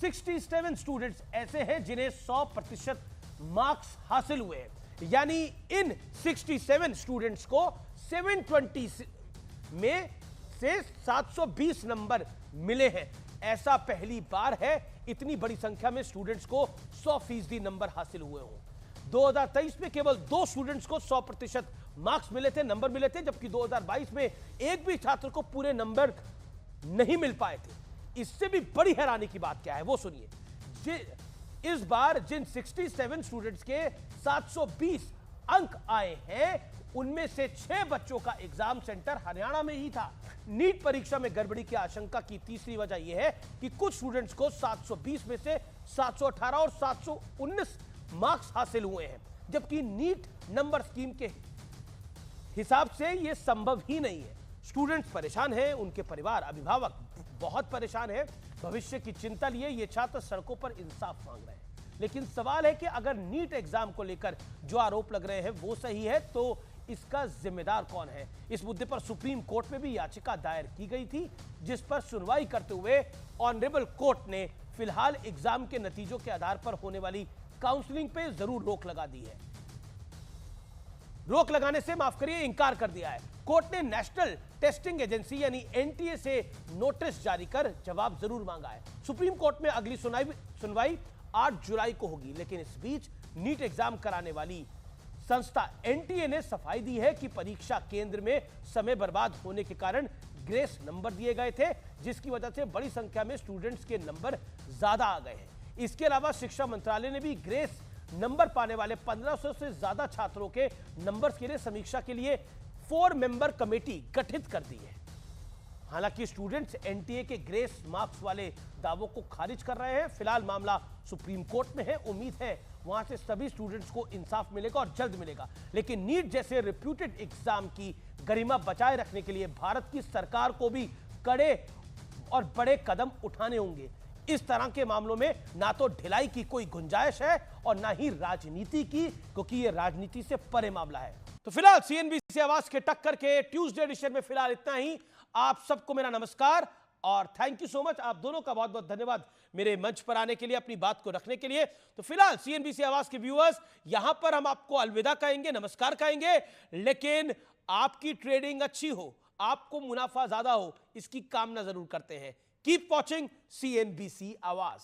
67 स्टूडेंट्स ऐसे हैं जिन्हें 100% मार्क्स हासिल हुए हैं। यानी इन 67 स्टूडेंट्स को 720 में से 720 नंबर मिले हैं। ऐसा पहली बार है इतनी बड़ी संख्या में स्टूडेंट्स को 100% नंबर हासिल हुए हों। 2023 में केवल 2 स्टूडेंट्स को 100% मार्क्स मिले थे, नंबर मिले थे, जबकि 2022 में एक भी छात्र को पूरे नंबर नहीं मिल पाए थे। इससे भी बड़ी हैरानी की बात क्या है वो सुनिए। इस बार जिन 67 स्टूडेंट्स के 720 अंक आए हैं उनमें से 6 बच्चों का एग्जाम सेंटर हरियाणा में ही था। नीट परीक्षा में गड़बड़ी की आशंका की तीसरी वजह यह है कि कुछ स्टूडेंट्स को 720 में से 718 और 719 मार्क्स हासिल हुए हैं, जबकि नीट नंबर स्कीम के हिसाब से यह संभव ही नहीं है। स्टूडेंट्स परेशान हैं, उनके परिवार अभिभावक बहुत परेशान हैं। भविष्य की चिंता लिए ये छात्र सड़कों पर इंसाफ मांग रहे हैं। लेकिन सवाल है कि अगर नीट एग्जाम को लेकर जो आरोप लग रहे हैं वो सही है तो इसका जिम्मेदार कौन है? इस मुद्दे पर सुप्रीम कोर्ट में भी याचिका दायर की गई थी, जिस पर सुनवाई करते हुए ऑनरेबल कोर्ट ने फिलहाल एग्जाम के नतीजों के आधार पर होने वाली काउंसलिंग पे जरूर रोक लगा दी है। रोक लगाने से माफ करिए इंकार कर दिया है। कोर्ट ने नेशनल टेस्टिंग एजेंसी यानी एनटीए से नोटिस जारी कर जवाब जरूर मांगा है। सुप्रीम कोर्ट में अगली सुनवाई 8 जुलाई को होगी, लेकिन इस बीच नीट एग्जाम कराने वाली संस्था एनटीए ने सफाई दी है कि परीक्षा केंद्र में समय बर्बाद होने के कारण ग्रेस नंबर दिए गए थे, जिसकी वजह से बड़ी संख्या में स्टूडेंट्स के नंबर ज्यादा आ गए हैं। इसके अलावा शिक्षा मंत्रालय ने भी ग्रेस नंबर पाने वाले 1500 से ज्यादा छात्रों के नंबर्स के लिए समीक्षा के लिए 4 मेंबर कमेटी गठित कर दी है। हालांकि स्टूडेंट्स एनटीए के ग्रेस मार्क्स वाले दावों को खारिज कर रहे हैं। फिलहाल मामला सुप्रीम कोर्ट में है। उम्मीद है वहां से सभी स्टूडेंट्स को इंसाफ मिलेगा और जल्द मिलेगा। लेकिन नीट जैसे रिप्यूटेड एग्जाम की गरिमा बचाए रखने के लिए भारत की सरकार को भी कड़े और बड़े कदम उठाने होंगे। इस तरह के मामलों में ना तो ढिलाई की कोई गुंजाइश है और ना ही राजनीति की, क्योंकि यह राजनीति से परे मामला है। तो फिलहाल सीएनबीसी आवाज के टक्कर के ट्यूसडे एडिशन में फिलहाल इतना ही। आप सबको मेरा नमस्कार और थैंक यू सो मच। आप दोनों का बहुत बहुत धन्यवाद मेरे मंच पर आने के लिए, अपनी बात को रखने के लिए। तो फिलहाल सीएनबीसी आवाज के व्यूअर्स, यहां पर हम आपको अलविदा कहेंगे, नमस्कार कहेंगे, लेकिन आपकी ट्रेडिंग अच्छी हो, आपको मुनाफा ज्यादा हो, इसकी कामना जरूर करते हैं। कीप वॉचिंग सीएनबीसी आवाज।